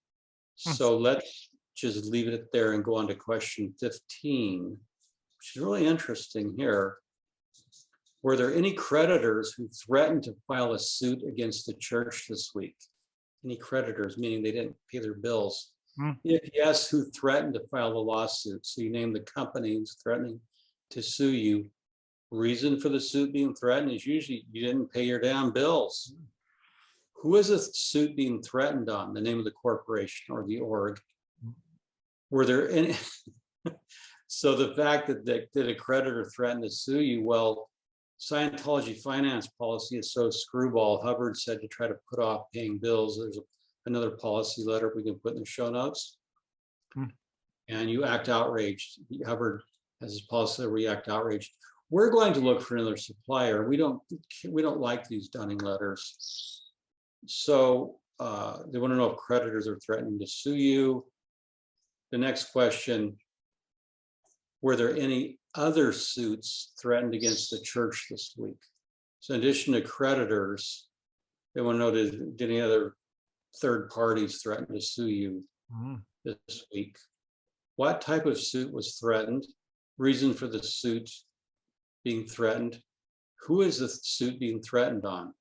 S2: So let's just leave it there and go on to question 15, which is really interesting here. Were there any creditors who threatened to file a suit against the church this week? Any creditors, meaning they didn't pay their bills? If yes, who threatened to file the lawsuit? So you name the company who's threatening to sue you. Reason for the suit being threatened is usually you didn't pay your damn bills. Who is a suit being threatened on? The name of the corporation or the org? Were there any? So the fact that a creditor threatened to sue you, well, Scientology finance policy is so screwball. Hubbard said to try to put off paying bills. There's another policy letter we can put in the show notes. And you act outraged. Hubbard has his policy where you act outraged. We're going to look for another supplier. We don't like these dunning letters. So they want to know if creditors are threatening to sue you. The next question, were there any other suits threatened against the church this week? So in addition to creditors, they want to know, did any other third parties threaten to sue you this week? What type of suit was threatened? Reason for the suit being threatened? Who is the suit being threatened on?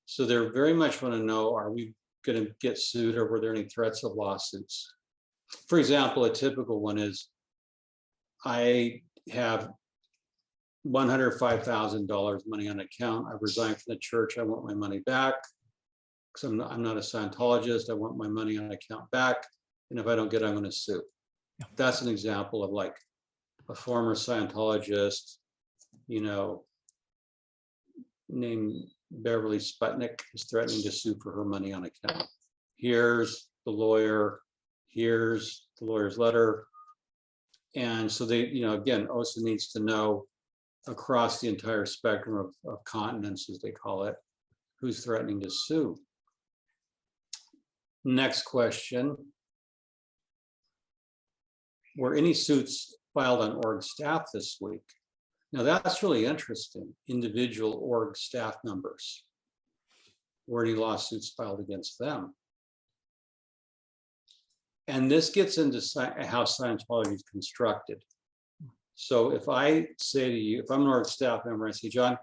S2: So they very much want to know, are we going to get sued or were there any threats of lawsuits? For example, a typical one is, I have $105,000 money on account. I've resigned from the church. I want my money back because I'm not a Scientologist. I want my money on account back. And if I don't get it, I'm going to sue. That's an example of like a former Scientologist, named Beverly Sputnik is threatening to sue for her money on account. Here's the lawyer. Here's the lawyer's letter. And so they, again, OSA needs to know across the entire spectrum of continents, as they call it, who's threatening to sue. Next question. Were any suits filed on org staff this week? Now that's really interesting. Individual org staff members. Were any lawsuits filed against them? And this gets into how Scientology is constructed. So if I say to you, if I'm an org staff member, I say, John,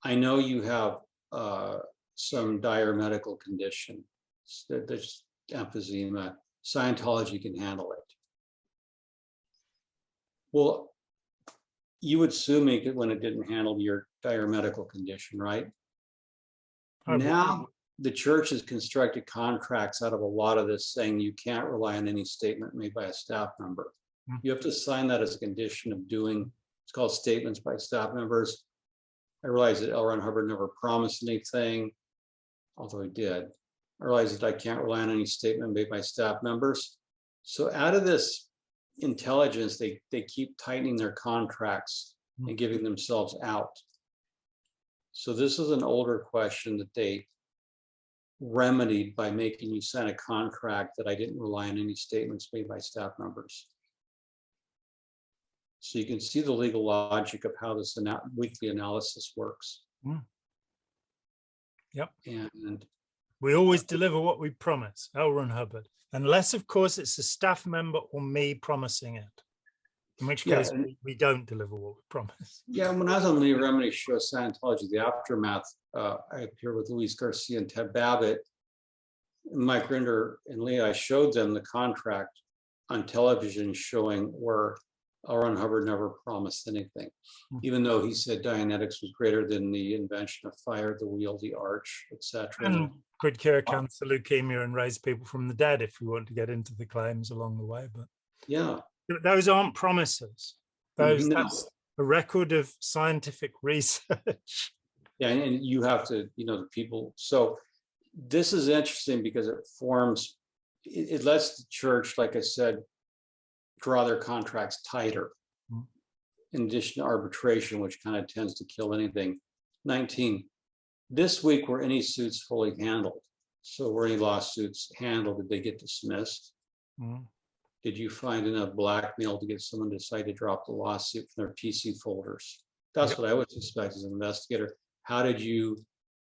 S2: I know you have some dire medical condition. There's emphysema. Scientology can handle it. Well, you would sue me when it didn't handle your dire medical condition, right? Now, the church has constructed contracts out of a lot of this saying you can't rely on any statement made by a staff member. You have to sign that as a condition of doing, it's called statements by staff members. I realize that L. Ron Hubbard never promised anything, although he did. I realize that I can't rely on any statement made by staff members. So out of this intelligence, they keep tightening their contracts and giving themselves out. So this is an older question that they remedied by making you sign a contract that I didn't rely on any statements made by staff members. So you can see the legal logic of how this weekly analysis works.
S1: Yep.
S2: And
S1: We always deliver what we promise, L. Ron Hubbard, unless, of course, it's a staff member or me promising it, in which case we don't deliver what we promise.
S2: Yeah, when I was on Lee Remini's show, Scientology, The Aftermath, I appeared with Luis Garcia and Ted Babbitt, Mike Rinder and Lee. I showed them the contract on television showing where L. Ron Hubbard never promised anything, even though he said Dianetics was greater than the invention of fire, the wheel, the arch, etc.
S1: And could cure cancer, leukemia, and raise people from the dead if we want to get into the claims along the way. But
S2: yeah,
S1: those aren't promises. That's a record of scientific research.
S2: Yeah, and you have to, the people. So this is interesting because it lets the church, like I said, draw their contracts tighter, in addition to arbitration, which kind of tends to kill anything. 19, this week were any suits fully handled? So were any lawsuits handled? Did they get dismissed? Did you find enough blackmail to get someone to decide to drop the lawsuit from their PC folders? That's what I would suspect as an investigator. How did you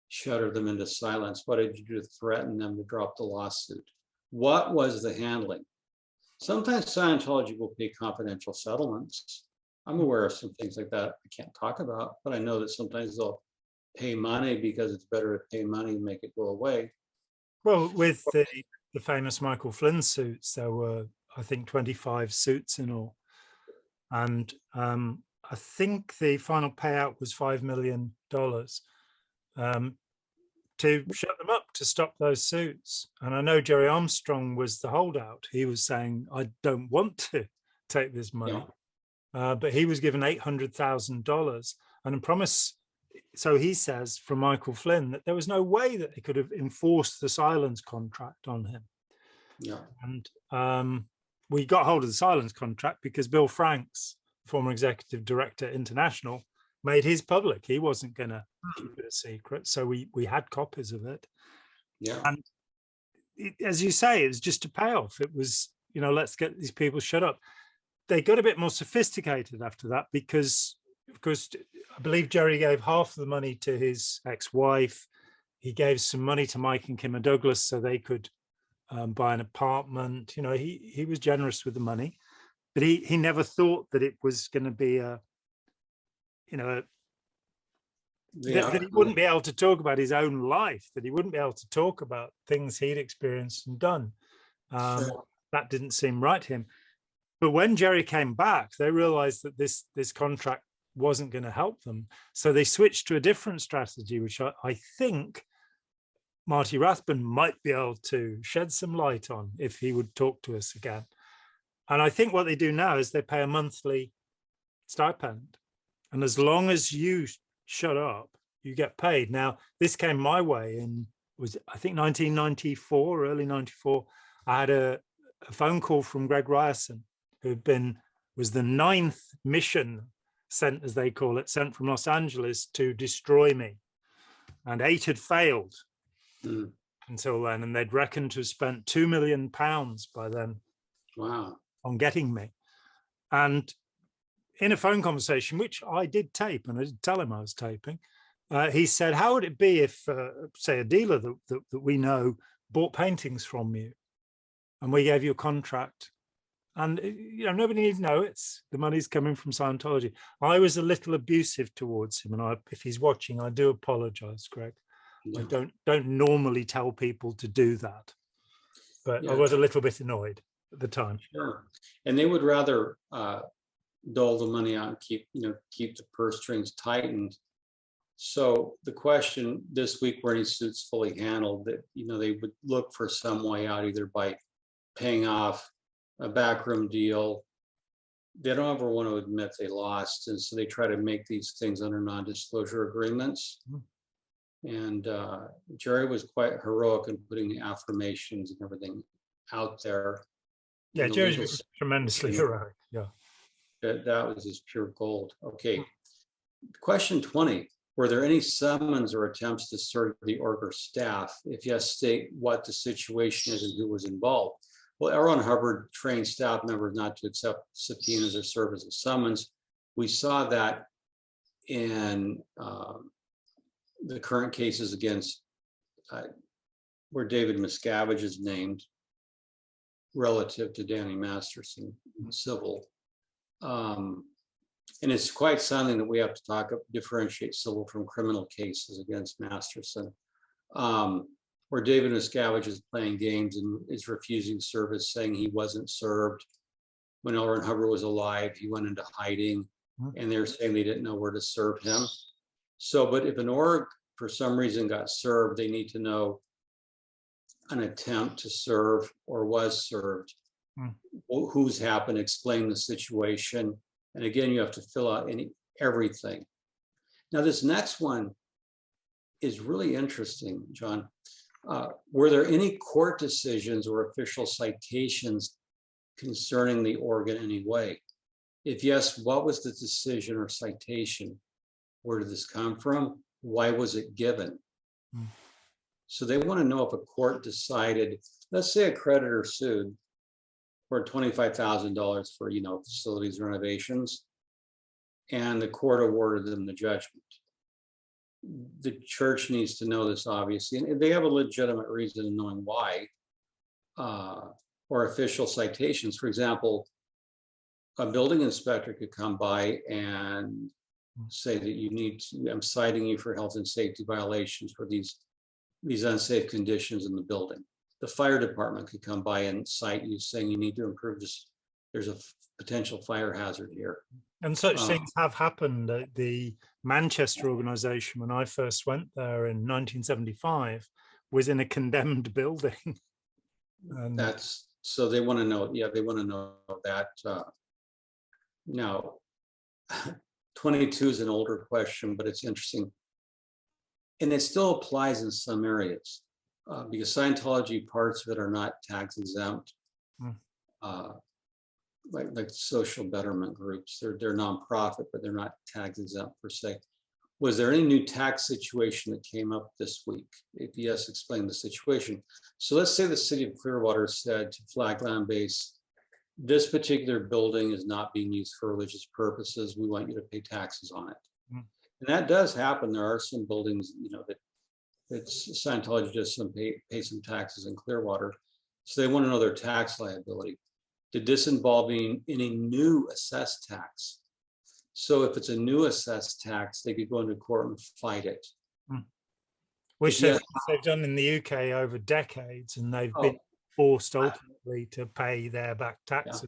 S2: shudder them into silence? What did you do to threaten them to drop the lawsuit? What was the handling? Sometimes Scientology will pay confidential settlements. I'm aware of some things like that I can't talk about, but I know that sometimes they'll pay money because it's better to pay money and make it go away.
S1: Well, with the famous Michael Flynn suits, there were, I think, 25 suits in all. And I think the final payout was $5 million to shut them up, to stop those suits. And I know Jerry Armstrong was the holdout. He was saying, I don't want to take this money. But he was given $800,000 and a promise. So he says from Michael Flynn that there was no way that they could have enforced the silence contract on him. And we got hold of the silence contract because Bill Franks, former executive director international, made his public. He wasn't going to keep it a secret. So we had copies of it. And as you say, it was just a payoff. It was, let's get these people shut up. They got a bit more sophisticated after that because, of course, I believe Jerry gave half of the money to his ex-wife. He gave some money to Mike and Kimmer Douglas so they could buy an apartment. He was generous with the money, but he never thought that it was going to be that he wouldn't be able to talk about his own life, that he wouldn't be able to talk about things he'd experienced and done. That didn't seem right to him. But when Jerry came back, they realized that this contract wasn't going to help them. So they switched to a different strategy, which I think Marty Rathbun might be able to shed some light on if he would talk to us again. And I think what they do now is they pay a monthly stipend. And as long as you shut up, you get paid. Now, this came my way in, I think 1994, early 94. I had a phone call from Greg Ryerson, who was the 9th mission sent, as they call it, sent from Los Angeles to destroy me. And 8 had failed until then. And they'd reckoned to have spent £2 million by then on getting me. And in a phone conversation, which I did tape, and I did tell him I was taping, he said, how would it be if, say, a dealer that we know bought paintings from you and we gave you a contract? And, nobody needs to know the money's coming from Scientology. I was a little abusive towards him. And if he's watching, I do apologize, Greg. I don't normally tell people to do that. But I was a little bit annoyed at the time.
S2: Sure. And they would rather dole the money out and keep the purse strings tightened. So the question this week, were any suits fully handled, that, they would look for some way out, either by paying off a backroom deal. They don't ever want to admit they lost, and so they try to make these things under non-disclosure agreements. And Jerry was quite heroic in putting the affirmations and everything out there.
S1: Yeah, Jerry was tremendously heroic. Yeah,
S2: that was just pure gold. Okay, question 20. Were there any summons or attempts to serve the org or staff? If yes, state what the situation is and who was involved. Well, L. Ron Hubbard trained staff members not to accept subpoenas or serve as a summons. We saw that in the current cases against where David Miscavige is named relative to Danny Masterson in civil. And it's quite something that we have to differentiate civil from criminal cases against Masterson, where David Miscavige is playing games and is refusing service, saying he wasn't served. When L. Ron Hubbard was alive, he went into hiding, and they're saying they didn't know where to serve him. So, but if an org for some reason got served, they need to know an attempt to serve or was served, who's happened, explain the situation. And again, you have to fill out everything. Now, this next one is really interesting, John. Were there any court decisions or official citations concerning the org in any way? If yes, what was the decision or citation? Where did this come from? Why was it given? So they want to know if a court decided, let's say a creditor sued for $25,000 for, facilities renovations, and the court awarded them the judgment. The church needs to know this, obviously, and they have a legitimate reason in knowing why, or official citations. For example, a building inspector could come by and say that I'm citing you for health and safety violations for these unsafe conditions in the building. The fire department could come by and cite you, saying you need to improve this. There's a potential fire hazard here.
S1: And such things have happened at the Manchester organization. When I first went there in 1975, was in a condemned building. And
S2: so they want to know. Yeah, they want to know that. Now, 22 is an older question, but it's interesting. And it still applies in some areas because Scientology, parts of it are not tax exempt. Like social betterment groups, they're nonprofit, but they're not tax exempt per se. Was there any new tax situation that came up this week? If yes, explain the situation. So let's say the city of Clearwater said to Flag Land Base, this particular building is not being used for religious purposes. We want you to pay taxes on it. And that does happen. There are some buildings, that Scientology does pay some taxes in Clearwater. So they want to know their tax liability. Did this involve any new assessed tax? So if it's a new assessed tax, they could go into court and fight it.
S1: Which they've done in the UK over decades, and they've been forced ultimately to pay their back taxes.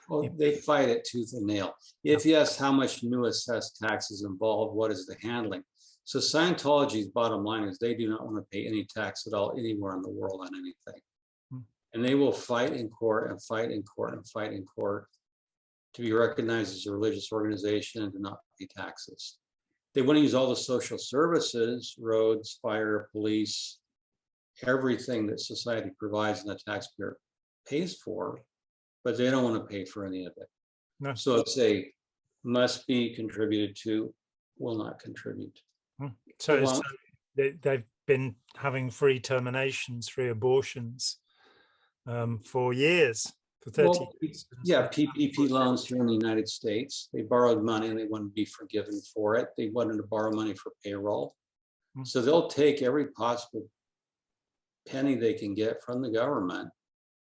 S2: Well, they fight it tooth and nail. If yes, how much new assessed tax is involved? What is the handling? So Scientology's bottom line is they do not want to pay any tax at all anywhere in the world on anything. And they will fight in court and fight in court and fight in court to be recognized as a religious organization and to not pay taxes. They want to use all the social services, roads, fire, police, everything that society provides and the taxpayer pays for, but they don't want to pay for any of it.
S1: No.
S2: So it's a must be contributed to, will not contribute.
S1: So they've been having free terminations, free abortions for years, for 30 years.
S2: Yeah, PPP loans here in the United States. They borrowed money and they wanted to be forgiven for it. They wanted to borrow money for payroll. So they'll take every possible penny they can get from the government,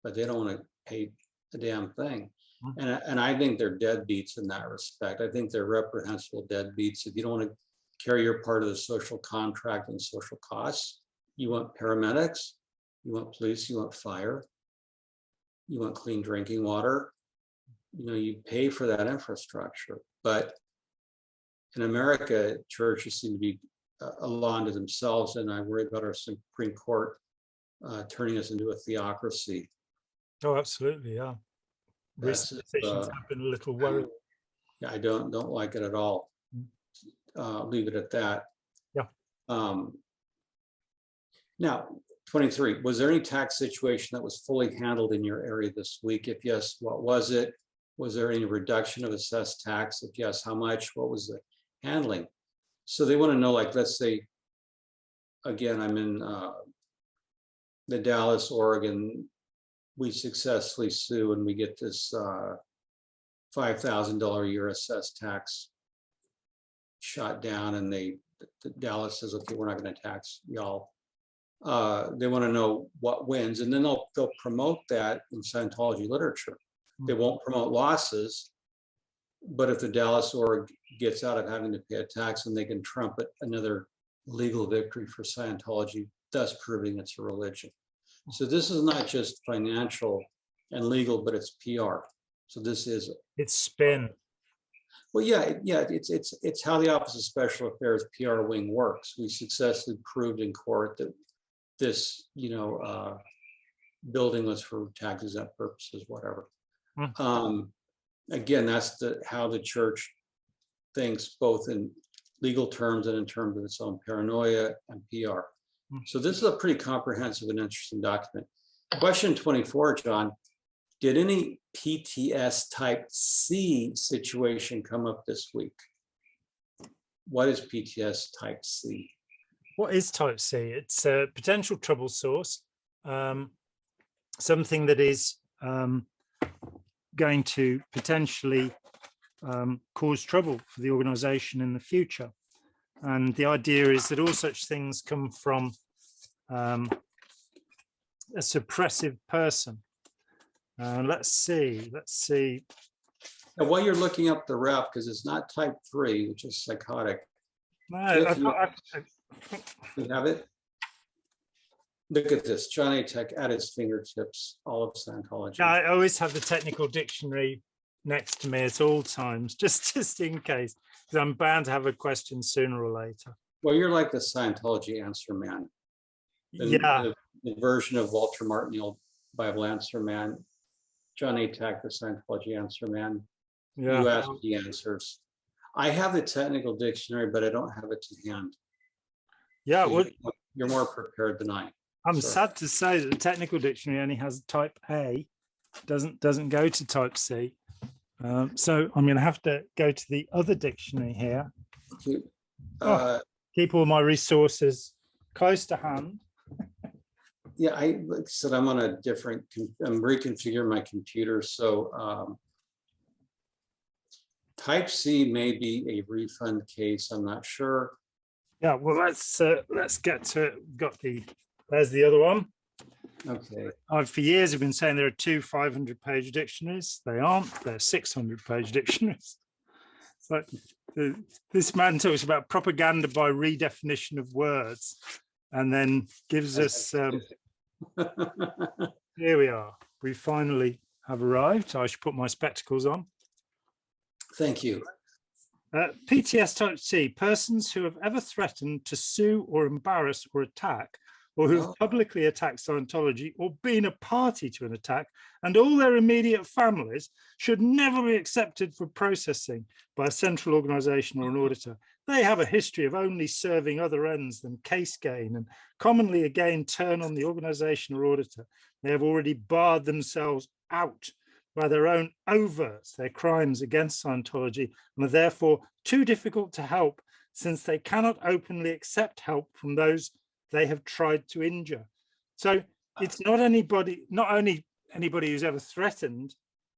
S2: but they don't want to pay a damn thing. And I think they're deadbeats in that respect. I think they're reprehensible deadbeats. If you don't want to carry your part of the social contract and social costs, you want paramedics, you want police, you want fire, you want clean drinking water, you pay for that infrastructure. But in America, churches seem to be a law unto themselves, and I worry about our Supreme Court turning us into a theocracy.
S1: Oh, absolutely, yeah. Recent decisions have been a little worrying.
S2: Yeah, I don't like it at all. Leave it at that.
S1: Yeah.
S2: Now, 23, was there any tax situation that was fully handled in your area this week? If yes, what was it? Was there any reduction of assessed tax? If yes, how much? What was the handling? So they want to know, like, let's say, again, I'm in the Dallas, Oregon. We successfully sue and we get this $5,000 a year assessed tax shot down, and Dallas says, okay, we're not going to tax y'all. They want to know what wins, and then they'll promote that in Scientology literature. They won't promote losses, but if the Dallas org gets out of having to pay a tax, then they can trumpet another legal victory for Scientology, thus proving it's a religion. So this is not just financial and legal, but it's PR. So this is
S1: It's spin.
S2: well, it's how the Office of Special Affairs PR wing works. We successfully proved in court that this, building was for tax exempt purposes, whatever. Again, that's how the church thinks, both in legal terms and in terms of its own paranoia and PR. So this is a pretty comprehensive and interesting document. Question 24, John. Did any PTS type C situation come up this week? What is PTS type C?
S1: What is type C? It's a potential trouble source, something that is going to potentially cause trouble for the organization in the future. And the idea is that all such things come from a suppressive person. Let's see.
S2: Now, while you're looking up the ref, because it's not type 3, which is psychotic.
S1: No,
S2: You have it? Look at this. John A. Tech at his fingertips, all of Scientology.
S1: I always have the technical dictionary next to me at all times, just in case, because I'm bound to have a question sooner or later.
S2: Well, you're like the Scientology answer man. The version of Walter Martinell Bible answer man. John A. Tech, the Scientology answer man.
S1: Yeah.
S2: You ask the answers. I have the technical dictionary, but I don't have it to hand.
S1: Yeah,
S2: So
S1: well,
S2: you're more prepared than I.
S1: I'm sad to say that the technical dictionary only has type A, doesn't go to type C. So I'm going to have to go to the other dictionary here. Keep all my resources close to hand.
S2: Yeah, like I said, I'm on a different, I'm reconfiguring my computer. So type C may be a refund case. I'm not sure.
S1: Yeah, well, let's get to it. There's the other one.
S2: Okay.
S1: For years I've been saying there are two 500-page dictionaries. They aren't. They're 600-page dictionaries. So this man talks about propaganda by redefinition of words, and then gives us. Here we are. We finally have arrived. I should put my spectacles on.
S2: Thank you.
S1: PTS type C, persons who have ever threatened to sue or embarrass or attack, or who have publicly attacked Scientology or been a party to an attack, and all their immediate families, should never be accepted for processing by a central organization or an auditor. They have a history of only serving other ends than case gain, and commonly again turn on the organization or auditor. They have already barred themselves out by their own overts, their crimes against Scientology, and are therefore too difficult to help, since they cannot openly accept help from those they have tried to injure. So it's not only anybody who's ever threatened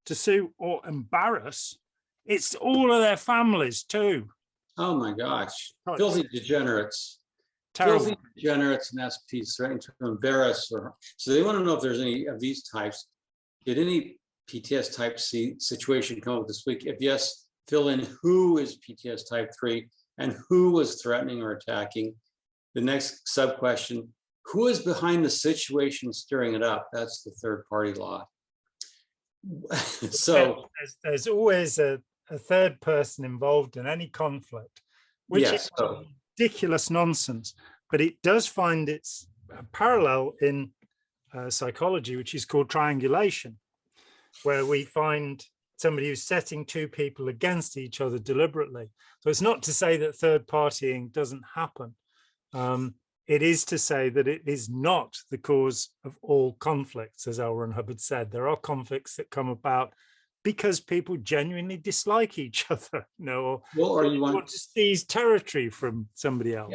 S1: to sue or embarrass, it's all of their families too.
S2: Oh my gosh. Filthy degenerates.
S1: Terrible.
S2: Filthy degenerates and SPs threatening to embarrass or so they want to know if there's any of these types. Did any PTS type C situation come up this week? If yes, fill in who is PTS type 3 and who was threatening or attacking. The next sub question, who is behind the situation stirring it up? That's the third party law. So
S1: there's always a third person involved in any conflict, which is ridiculous nonsense, but it does find its parallel in psychology, which is called triangulation, where we find somebody who's setting two people against each other deliberately. So it's not to say that third partying doesn't happen. It is to say that it is not the cause of all conflicts, as L. Ron Hubbard said. There are conflicts that come about because people genuinely dislike each other, or you want to seize territory from somebody else.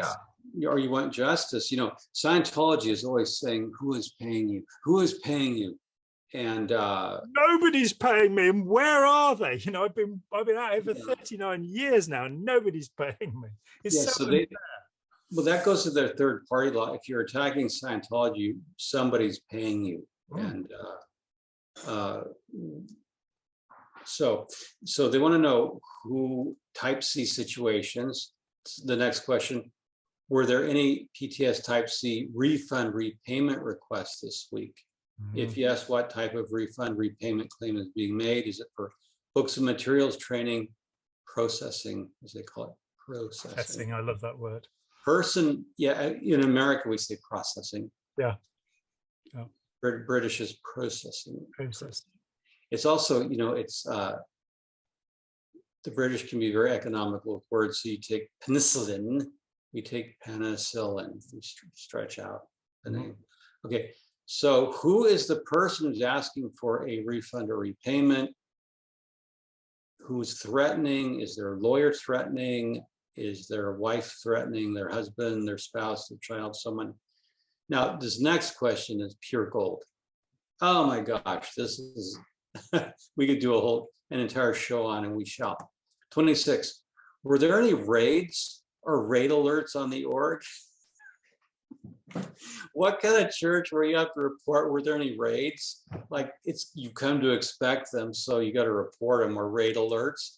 S2: Yeah, or you want justice. Scientology is always saying, "Who is paying you? Who is paying you?" And
S1: nobody's paying me. And where are they? I've been out here for 39 years now, and nobody's paying me. It's so unfair.
S2: Well, that goes to their third party law. If you're attacking Scientology, somebody's paying you. And so they want to know who type C situations. The next question, were there any PTS type C refund repayment requests this week? If yes, what type of refund repayment claim is being made? Is it for books and materials, training, processing, as they call it, processing?
S1: I love that word.
S2: In America, we say processing.
S1: Yeah.
S2: British is processing.
S1: Processing.
S2: It's also, it's the British can be very economical with words. So you take penicillin, we take penicillin, we stretch out the name. Okay, so who is the person who's asking for a refund or repayment? Who's threatening? Is their lawyer threatening? Is their wife threatening their husband, their spouse, their child, someone? Now, this next question is pure gold. Oh my gosh, this is, we could do an entire show on, and we shall. 26, were there any raids or raid alerts on the org? What kind of church where you have to report, were there any raids? Like, you come to expect them, so you got to report them, or raid alerts.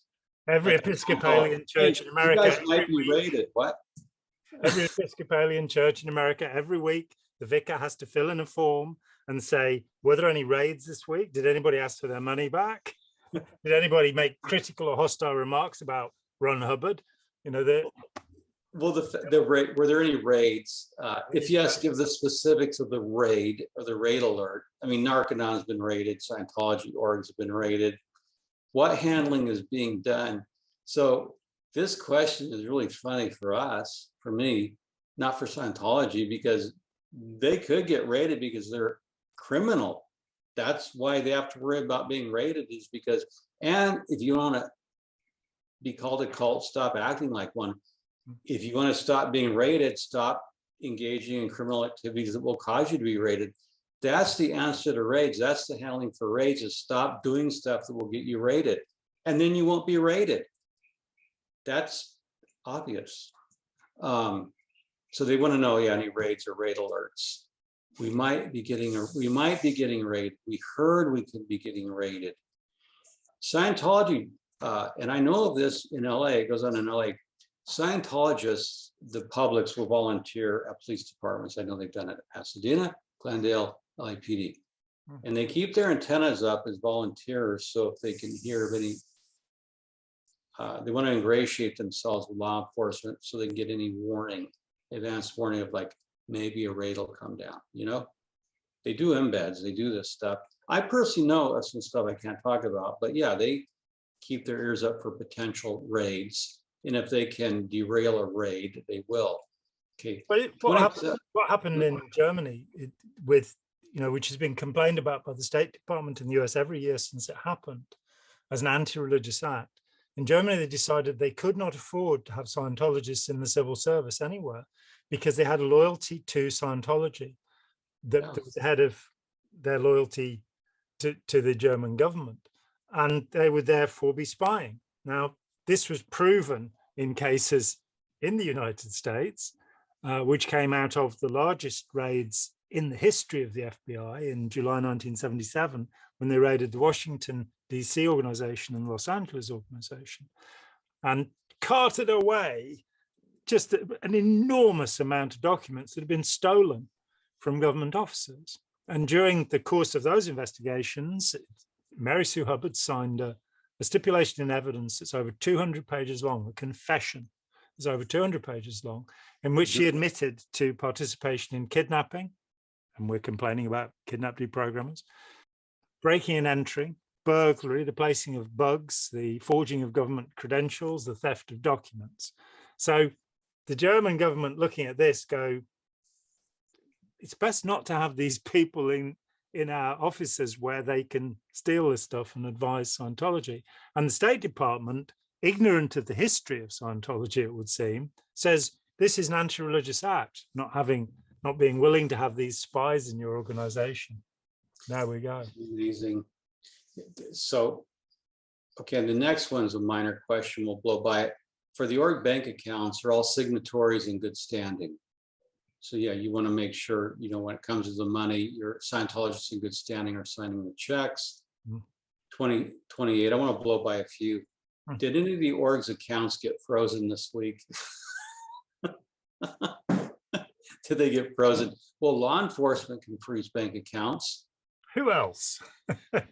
S1: Every Episcopalian church in America.
S2: You guys might be raided. What?
S1: Every Episcopalian church in America, every week, the vicar has to fill in a form and say, were there any raids this week? Did anybody ask for their money back? Did anybody make critical or hostile remarks about Ron Hubbard?
S2: Well, were there any raids? If yes, give the specifics of the raid or the raid alert. I mean, Narconon has been raided, Scientology orgs have been raided. What handling is being done? So this question is really funny for us, for me, not for Scientology, because they could get raided because they're criminal. That's why they have to worry about being raided, is because, and if you want to be called a cult, stop acting like one. If you want to stop being raided, stop engaging in criminal activities that will cause you to be raided. That's the answer to raids. That's the handling for raids, is stop doing stuff that will get you raided. And then you won't be raided. That's obvious. So they want to know, any raids or raid alerts. We might be getting raided. We heard we could be getting raided. Scientology, and I know of this in LA, it goes on in LA. Scientologists, the publics, will volunteer at police departments. I know they've done it at Pasadena, Glendale, LAPD. And they keep their antennas up as volunteers, so if they can hear of any, they want to ingratiate themselves with law enforcement so they can get any warning, advanced warning of like, maybe a raid will come down, They do embeds, they do this stuff. I personally know some stuff I can't talk about, but yeah, they keep their ears up for potential raids. And if they can derail a raid, they will. Okay.
S1: But what happened in Germany with, which has been complained about by the State Department in the US every year since it happened as an anti-religious act. In Germany, they decided they could not afford to have Scientologists in the civil service anywhere because they had a loyalty to Scientology that was ahead of their loyalty to the German government. And they would therefore be spying. Now, this was proven in cases in the United States, which came out of the largest raids in the history of the FBI in July 1977, when they raided the Washington, D.C. organization and Los Angeles organization, and carted away just an enormous amount of documents that had been stolen from government officers. And during the course of those investigations, Mary Sue Hubbard signed a stipulation in evidence that's over 200 pages long, a confession is over 200 pages long, in which she admitted to participation in kidnapping, and we're complaining about kidnapped deprogrammers, breaking and entering, burglary, the placing of bugs, the forging of government credentials, the theft of documents. So the German government looking at this go, it's best not to have these people in our offices where they can steal this stuff and advise Scientology. And the State Department, ignorant of the history of Scientology, it would seem, says this is an anti-religious act, not being willing to have these spies in your organization. There we go.
S2: Amazing. So, okay, the next one's a minor question. We'll blow by it. for the org bank accounts are all signatories in good standing. So yeah, you want to make sure, when it comes to the money, your Scientologists in good standing are signing the checks. 28, I want to blow by a few. Did any of the org's accounts get frozen this week? Did they get frozen? Well, law enforcement can freeze bank accounts.
S1: Who else?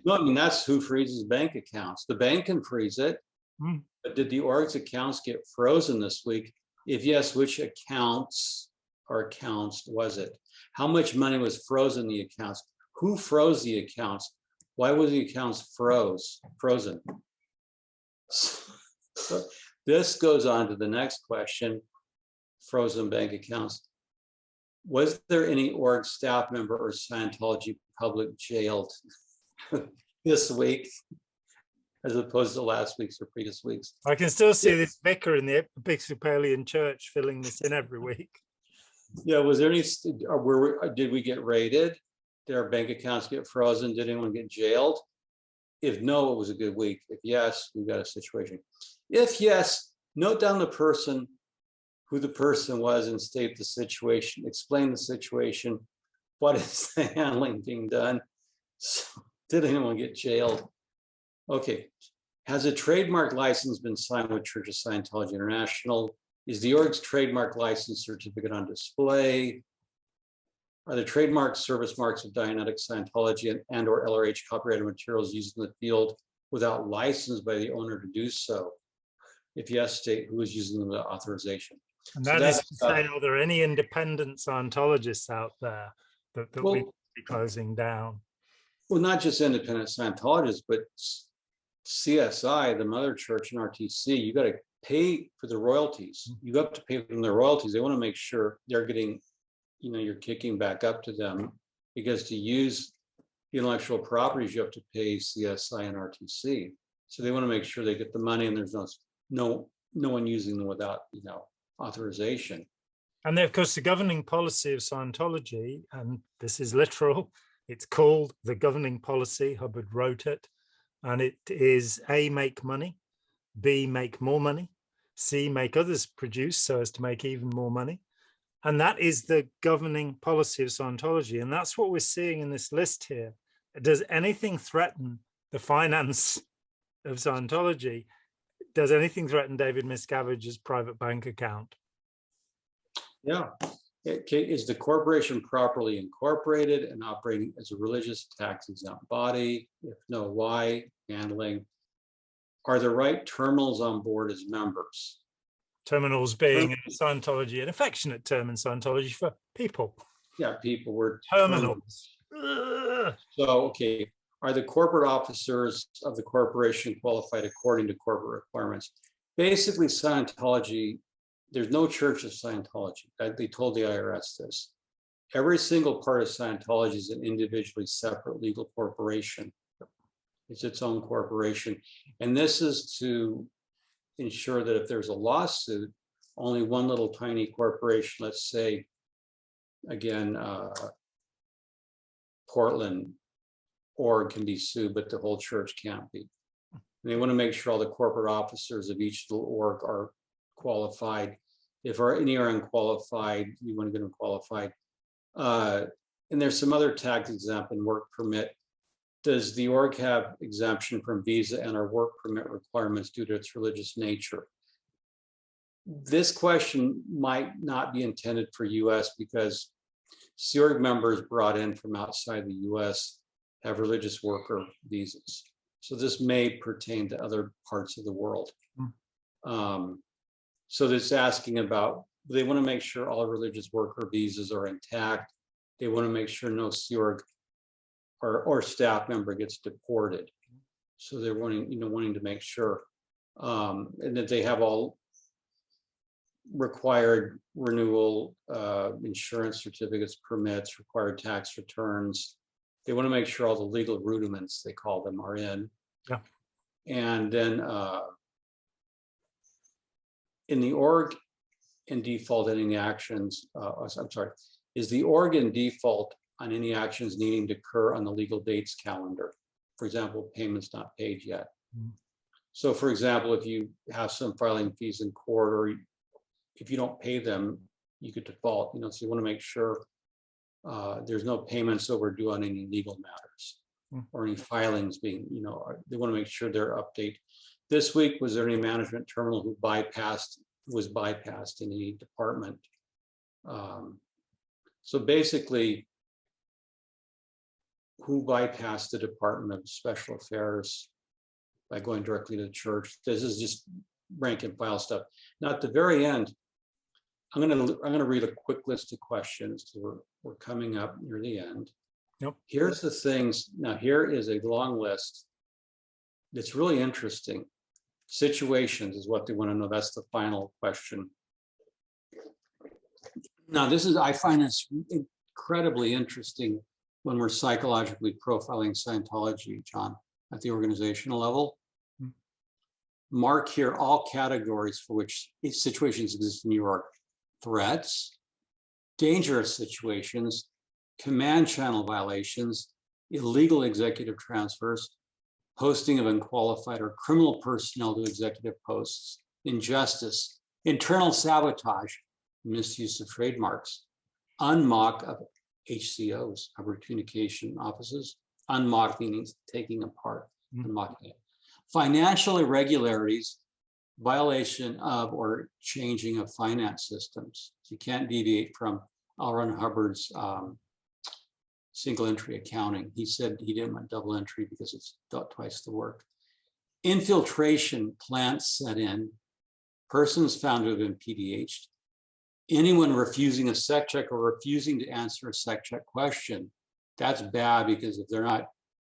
S2: No, I mean, that's who freezes bank accounts. The bank can freeze it. But did the org's accounts get frozen this week? If yes, which accounts was it? How much money was frozen in the accounts? Who froze the accounts? Why were the accounts frozen? So this goes on to the next question, frozen bank accounts. Was there any org staff member or Scientology public jailed this week, as opposed to last week's or previous weeks?
S1: I can still see this vicar in the Episcopalian Church filling this in every week.
S2: Yeah, was there any, did we get raided? Did our bank accounts get frozen? Did anyone get jailed? If no, it was a good week. If yes, we got a situation. If yes, note down who the person was and state the situation, explain the situation. What is the handling being done? So, did anyone get jailed? Okay. Has a trademark license been signed with Church of Scientology International? Is the org's trademark license certificate on display? Are the trademark service marks of Dianetic Scientology and or LRH copyrighted materials used in the field without license by the owner to do so? If yes, state who is using them without authorization.
S1: And that is to say, are there any independent Scientologists out there that we will be closing down?
S2: Well, not just independent Scientologists, but CSI, the mother church, and RTC, you got to pay for the royalties. You have to pay them their royalties. They want to make sure they're getting, you're kicking back up to them, because to use the intellectual properties, you have to pay CSI and RTC. So they want to make sure they get the money, and there's no one using them without, authorization.
S1: And of course, the governing policy of Scientology, and this is literal, it's called the governing policy. Hubbard wrote it, and it is A, make money, B, make more money, C, make others produce so as to make even more money. And that is the governing policy of Scientology. And that's what we're seeing in this list here. Does anything threaten the finance of Scientology? Does anything threaten David Miscavige's private bank account?
S2: Yeah. Is the corporation properly incorporated and operating as a religious tax-exempt body? If no, why? Handling. Are the right terminals on board as members?
S1: Terminals being in Scientology an affectionate term in Scientology for people.
S2: Yeah, people were
S1: terminals.
S2: So, okay. Are the corporate officers of the corporation qualified according to corporate requirements? Basically, Scientology, there's no Church of Scientology. They told the IRS this. Every single part of Scientology is an individually separate legal corporation. It's its own corporation. And this is to ensure that if there's a lawsuit, only one little tiny corporation, let's say, again, Portland org can be sued, but the whole church can't be. And they want to make sure all the corporate officers of each little org are qualified. If any are unqualified, you want to get them qualified. And there's some other tax exempt and work permit. Does the org have exemption from visa and or work permit requirements due to its religious nature? This question might not be intended for US because Sea Org members brought in from outside the US have religious worker visas. So this may pertain to other parts of the world. So this asking about, they want to make sure all religious worker visas are intact. They want to make sure no Sea Org or staff member gets deported. So they're wanting to make sure, and that they have all required renewal, insurance certificates, permits, required tax returns. They want to make sure all the legal rudiments, they call them, are in.
S1: Yeah.
S2: And then in the org in default in any actions, I'm sorry, is the org in default on any actions needing to occur on the legal dates calendar? For example, payments not paid yet. So for example, if you have some filing fees in court, or if you don't pay them, you could default, so you want to make sure there's no payments overdue on any legal matters or any filings being, they want to make sure they're updated. This week, was there any management terminal who was bypassed in any department? So basically, who bypassed the Department of Special Affairs by going directly to the church? This is just rank and file stuff. Now at the very end, I'm gonna read a quick list of questions. So we're coming up near the end.
S1: Yep.
S2: Here's the things. Now here is a long list that's really interesting. Situations is what they want to know. That's the final question. Now I find this incredibly interesting when we're psychologically profiling Scientology, John, at the organizational level. Mark here all categories for which situations exist in New York: threats, dangerous situations, command channel violations, illegal executive transfers, posting of unqualified or criminal personnel to executive posts, injustice, internal sabotage, misuse of trademarks, unmock of HCOs, Hubbard communication offices, unmock meaning taking apart, unmocking it. Financial irregularities, violation of or changing of finance systems. So you can't deviate from L. Ron Hubbard's single entry accounting. He said he didn't want double entry because it's twice the work. Infiltration, plants set in, persons found to have been PDH'd, anyone refusing a sec check or refusing to answer a sec check question. That's bad, because if they're not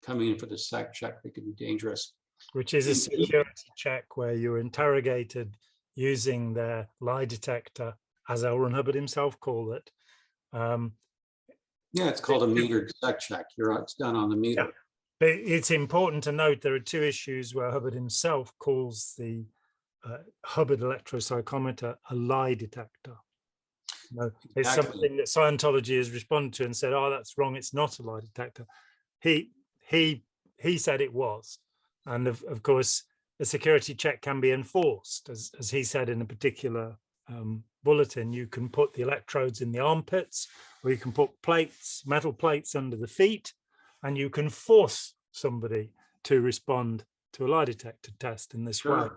S2: coming in for the sec check, they could be dangerous.
S1: Which is a security check where you're interrogated using their lie detector, as L. Ron Hubbard himself called it.
S2: Yeah, it's called a metered sec check. It's done on the meter.
S1: Yeah. But it's important to note there are two issues where Hubbard himself calls the Hubbard electropsychometer a lie detector. It's something that Scientology has responded to and said, "Oh, that's wrong. It's not a lie detector." He said it was, and of course, a security check can be enforced, as he said in a particular bulletin. You can put the electrodes in the armpits, or you can put metal plates under the feet, and you can force somebody to respond to a lie detector test in this way,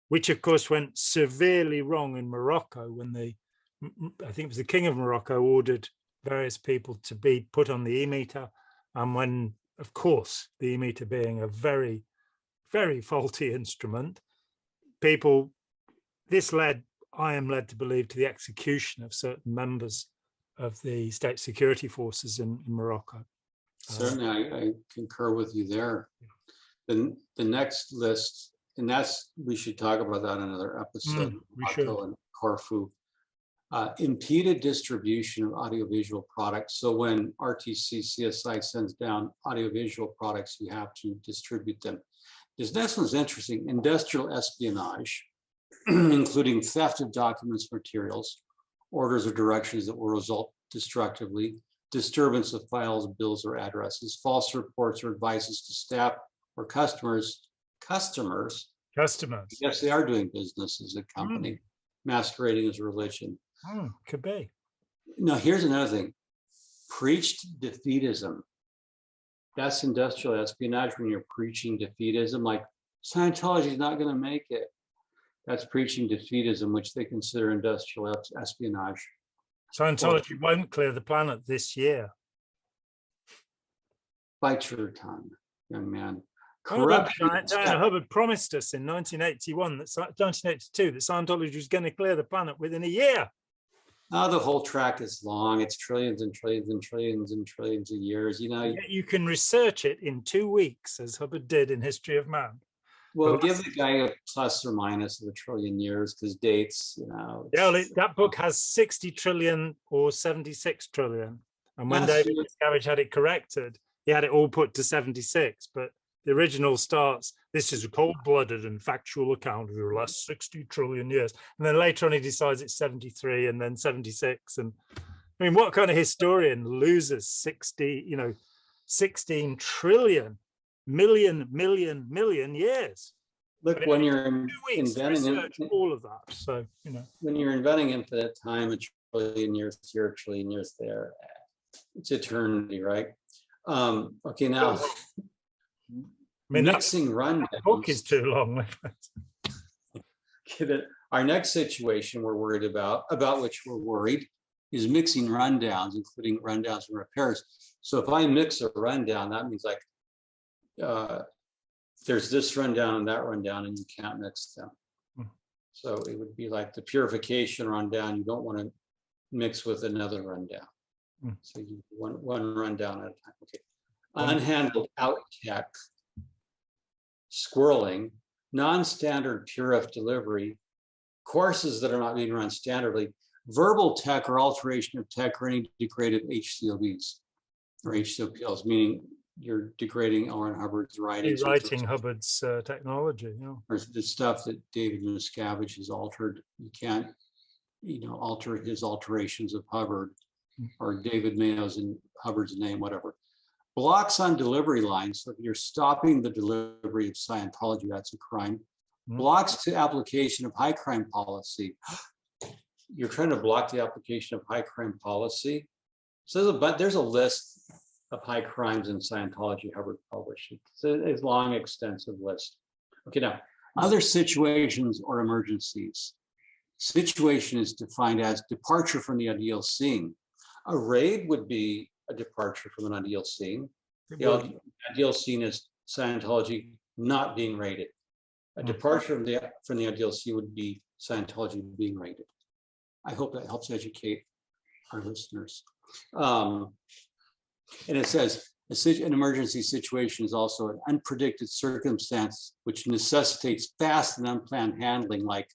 S1: which of course went severely wrong in Morocco when I think it was the King of Morocco ordered various people to be put on the e-meter, and when, of course, the e-meter being a very, very faulty instrument, I am led to believe, to the execution of certain members of the state security forces in Morocco.
S2: Certainly, I concur with you there. The next list, and we should talk about that in another episode.
S1: We should.
S2: And Corfu. Impeded distribution of audiovisual products. So when RTC CSI sends down audiovisual products, you have to distribute them. This next one's interesting. Industrial espionage, including theft of documents, materials, orders or directions that will result destructively, disturbance of files, bills, or addresses, false reports or advices to staff or customers. Yes, they are doing business as a company, masquerading as religion.
S1: Could be.
S2: Now, here's another thing. Preached defeatism. That's industrial espionage, when you're preaching defeatism, like Scientology is not going to make it. That's preaching defeatism, which they consider industrial espionage.
S1: Scientology won't clear the planet this year.
S2: Bite your tongue, young man.
S1: Corruption. Hubbard promised us in 1982 that Scientology was going to clear the planet within a year.
S2: Oh, the whole track is long. It's trillions and trillions and trillions and trillions of years.
S1: You can research it in 2 weeks, as Hubbard did in History of Man.
S2: Well, give the guy a plus or minus of a trillion years, because dates,
S1: Yeah, that book has 60 trillion or 76 trillion. And when David Miscavige had it corrected, he had it all put to 76. But the original starts, this is a cold-blooded and factual account of the last 60 trillion years. And then later on, he decides it's 73 and then 76. And I mean, what kind of historian loses 16 trillion million years?
S2: Look,
S1: But
S2: when
S1: it
S2: you're
S1: took 2 weeks to
S2: inventing,
S1: research all of that. So,
S2: when you're inventing infinite time, a trillion years here, a trillion years there, it's eternity, right? Okay, now
S1: I mean, that
S2: mixing
S1: book is
S2: rundowns.
S1: too long.
S2: Our next situation we're worried about which we're worried, is mixing rundowns, including rundowns and repairs. So if I mix a rundown, that means like there's this rundown and that rundown, and you can't mix them. So it would be like the purification rundown. You don't want to mix with another rundown. So you one rundown at a time. Okay. Unhandled out tech, squirreling, non-standard purif delivery, courses that are not being run standardly, verbal tech or alteration of tech or any degraded HCOBs or HCOPLs, meaning you're degrading Oren Hubbard's writings.
S1: Rewriting Hubbard's technology.
S2: Or the stuff that David Miscavige has altered. You can't, alter his alterations of Hubbard or David Mayo's and Hubbard's name, whatever. Blocks on delivery lines. So if you're stopping the delivery of Scientology, that's a crime. Blocks to application of high crime policy. You're trying to block the application of high crime policy. So there's a list of high crimes in Scientology Hubbard published. It's a long, extensive list. Okay, now, other situations or emergencies. Situation is defined as departure from the ideal scene. A raid would be a departure from an ideal scene. The ideal scene is Scientology not being raided. A departure from the ideal scene would be Scientology being raided. I hope that helps educate our listeners. And it says, an emergency situation is also an unpredicted circumstance which necessitates fast and unplanned handling, like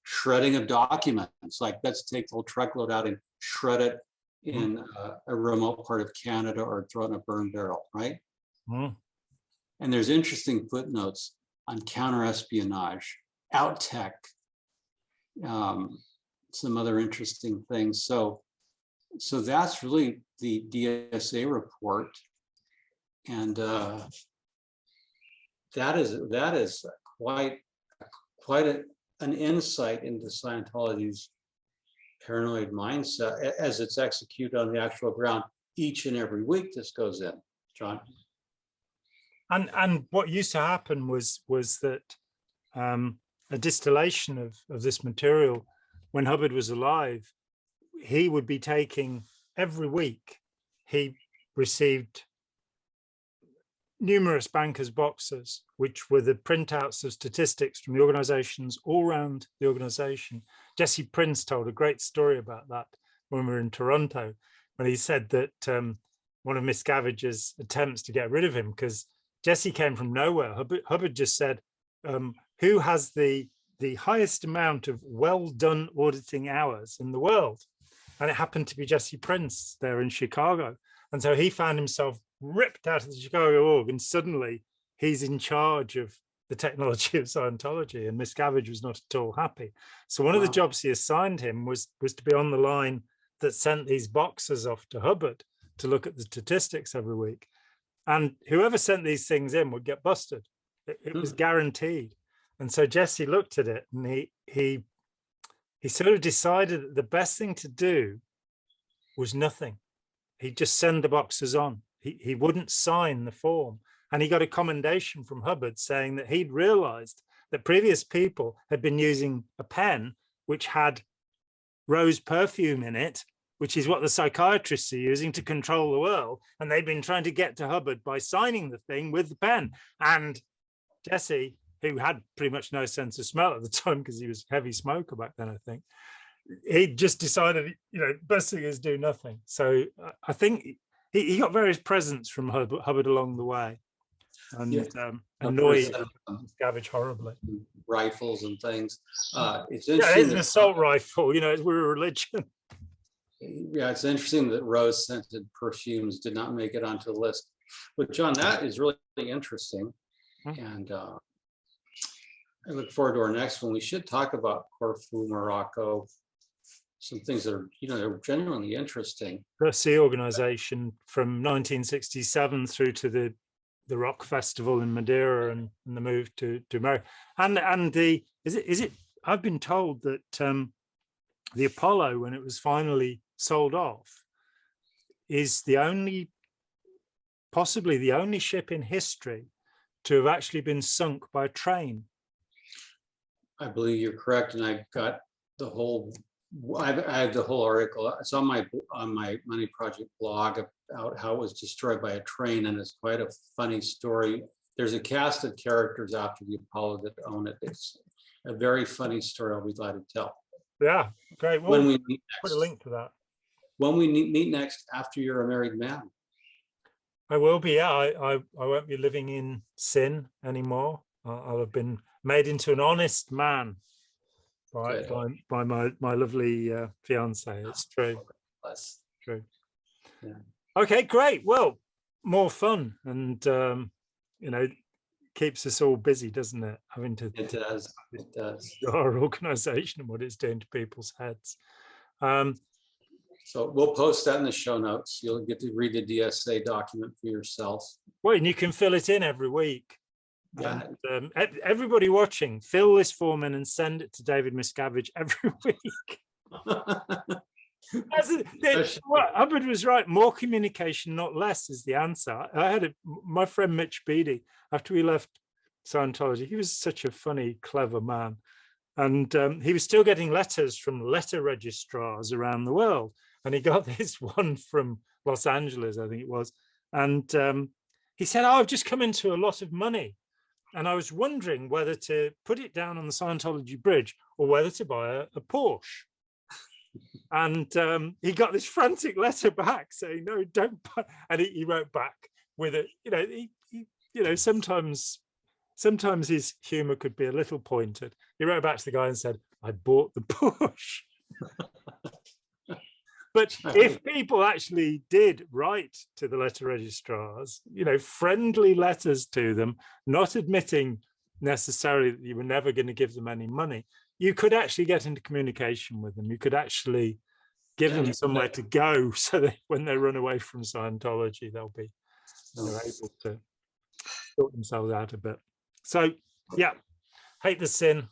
S2: shredding of documents. Like, let's take the whole truckload out and shred it in a remote part of Canada or throw it in a burn barrel, right? And there's interesting footnotes on counter-espionage, out tech, some other interesting things. So that's really the DSA report, and that is quite an insight into Scientology's paranoid mindset as it's executed on the actual ground each and every week. This goes in, John.
S1: And what used to happen was that a distillation of this material, when Hubbard was alive, he would be taking every week. He received numerous bankers' boxes, which were the printouts of statistics from the organizations all around the organization. Jesse Prince told a great story about that when we were in Toronto, when he said that one of Miscavige's attempts to get rid of him, because Jesse came from nowhere. Hubbard just said, who has the highest amount of well-done auditing hours in the world? And it happened to be Jesse Prince there in Chicago. And so he found himself ripped out of the Chicago org, and suddenly he's in charge of the technology of Scientology, and Miscavige was not at all happy. So one of the jobs he assigned him was to be on the line that sent these boxes off to Hubbard to look at the statistics every week. And whoever sent these things in would get busted. It was guaranteed. And so Jesse looked at it, and he sort of decided that the best thing to do was nothing. He'd just send the boxes on. He wouldn't sign the form. And he got a commendation from Hubbard saying that he'd realized that previous people had been using a pen which had rose perfume in it, which is what the psychiatrists are using to control the world. And they'd been trying to get to Hubbard by signing the thing with the pen. And Jesse, who had pretty much no sense of smell at the time because he was a heavy smoker back then, I think, he just decided, best thing is do nothing. So I think he got various presents from Hubbard along the way, and annoyed Miscavige horribly.
S2: Rifles and things. It's
S1: interesting. Yeah, it's an assault rifle. We're a religion.
S2: Yeah, it's interesting that rose-scented perfumes did not make it onto the list. But John, that is really interesting, and I look forward to our next one. We should talk about Corfu, Morocco, some things that are, they're genuinely interesting.
S1: The Sea organization from 1967 through to the rock festival in Madeira and the move to America. And the is it I've been told that the Apollo, when it was finally sold off, is possibly the only ship in history to have actually been sunk by a train.
S2: I believe you're correct, and I've got the whole. I have the whole article. It's on my Money Project blog about how it was destroyed by a train, and it's quite a funny story. There's a cast of characters after the Apollo that own it. It's a very funny story. I'll be glad to tell.
S1: Yeah, great. Well,
S2: when we meet
S1: put
S2: next,
S1: a link to that.
S2: When we meet next, after you're a married man.
S1: I will be. Yeah, I won't be living in sin anymore. I'll have been made into an honest man by my lovely fiance. It's true.
S2: That's
S1: true.
S2: Yeah.
S1: Okay, great. Well, more fun, and keeps us all busy, doesn't it? Having to.
S2: It does. It does.
S1: Our organisation and what it's doing to people's heads.
S2: So we'll post that in the show notes. You'll get to read the DSA document for yourself.
S1: Well, and you can fill it in every week.
S2: Yeah.
S1: And, everybody watching, fill this form in and send it to David Miscavige every week. Hubbard was right. More communication, not less, is the answer. I had my friend Mitch Beattie, after we left Scientology, he was such a funny, clever man. And he was still getting letters from letter registrars around the world. And he got this one from Los Angeles, I think it was. And he said, I've just come into a lot of money. And I was wondering whether to put it down on the Scientology bridge or whether to buy a Porsche. And he got this frantic letter back saying, no, don't buy. And he wrote back with it. Sometimes his humor could be a little pointed. He wrote back to the guy and said, I bought the Porsche. But if people actually did write to the letter registrars, friendly letters to them, not admitting necessarily that you were never going to give them any money, you could actually get into communication with them. You could actually give them somewhere to go so that when they run away from Scientology, they're able to sort themselves out a bit. So, yeah, hate the sin,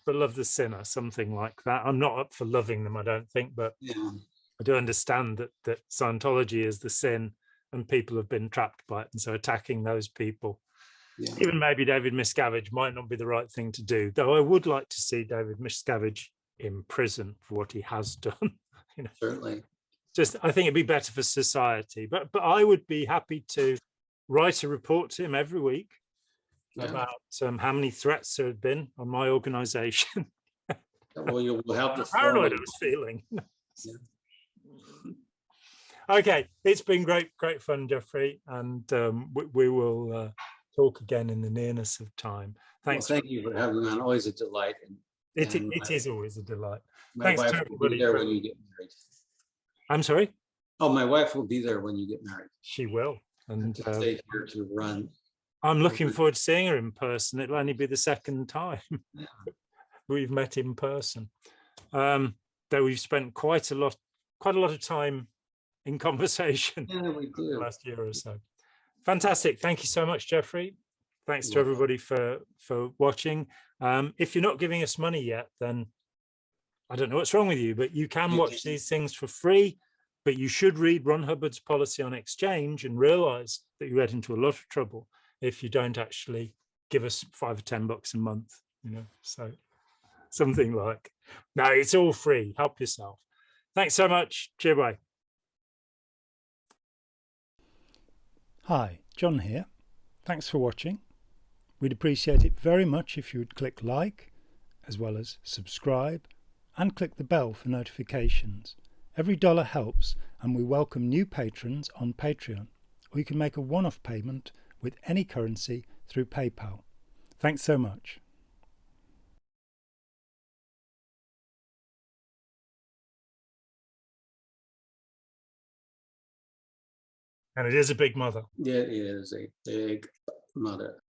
S1: but love the sinner, something like that. I'm not up for loving them, I don't think, but I do understand that Scientology is the sin and people have been trapped by it. And so attacking those people, even maybe David Miscavige, might not be the right thing to do, though I would like to see David Miscavige in prison for what he has done.
S2: Certainly.
S1: Just, I think it'd be better for society. But I would be happy to write a report to him every week about how many threats there had been on my organization.
S2: Well, you'll have the
S1: paranoid I was feeling. Okay, it's been great fun, Jeffrey, and we will talk again in the nearness of time. Thanks.
S2: Well, thank you for having me on. Always a delight.
S1: It is always a delight.
S2: My
S1: Thanks
S2: wife
S1: to
S2: will
S1: everybody.
S2: be there when you get married.
S1: I'm sorry?
S2: Oh, my wife will be there when you get married.
S1: She will. And
S2: stay here to run.
S1: I'm looking forward to seeing her in person. It'll only be the second time we've met in person. Though we've spent quite a lot of time in conversation
S2: we do.
S1: last year or so. Fantastic. Thank you so much, Jeffrey. Thanks to everybody for watching. If you're not giving us money yet, then I don't know what's wrong with you, but you can watch these things for free. But you should read Ron Hubbard's policy on exchange and realize that you get into a lot of trouble if you don't actually give us $5 or $10 a month, so something like. No, it's all free. Help yourself. Thanks so much. Cheers, bye.
S3: Hi, John here. Thanks for watching. We'd appreciate it very much if you would click like, as well as subscribe, and click the bell for notifications. Every dollar helps, and we welcome new patrons on Patreon, or you can make a one-off payment with any currency through PayPal. Thanks so much.
S1: And it is a big mother.
S2: It is a big mother.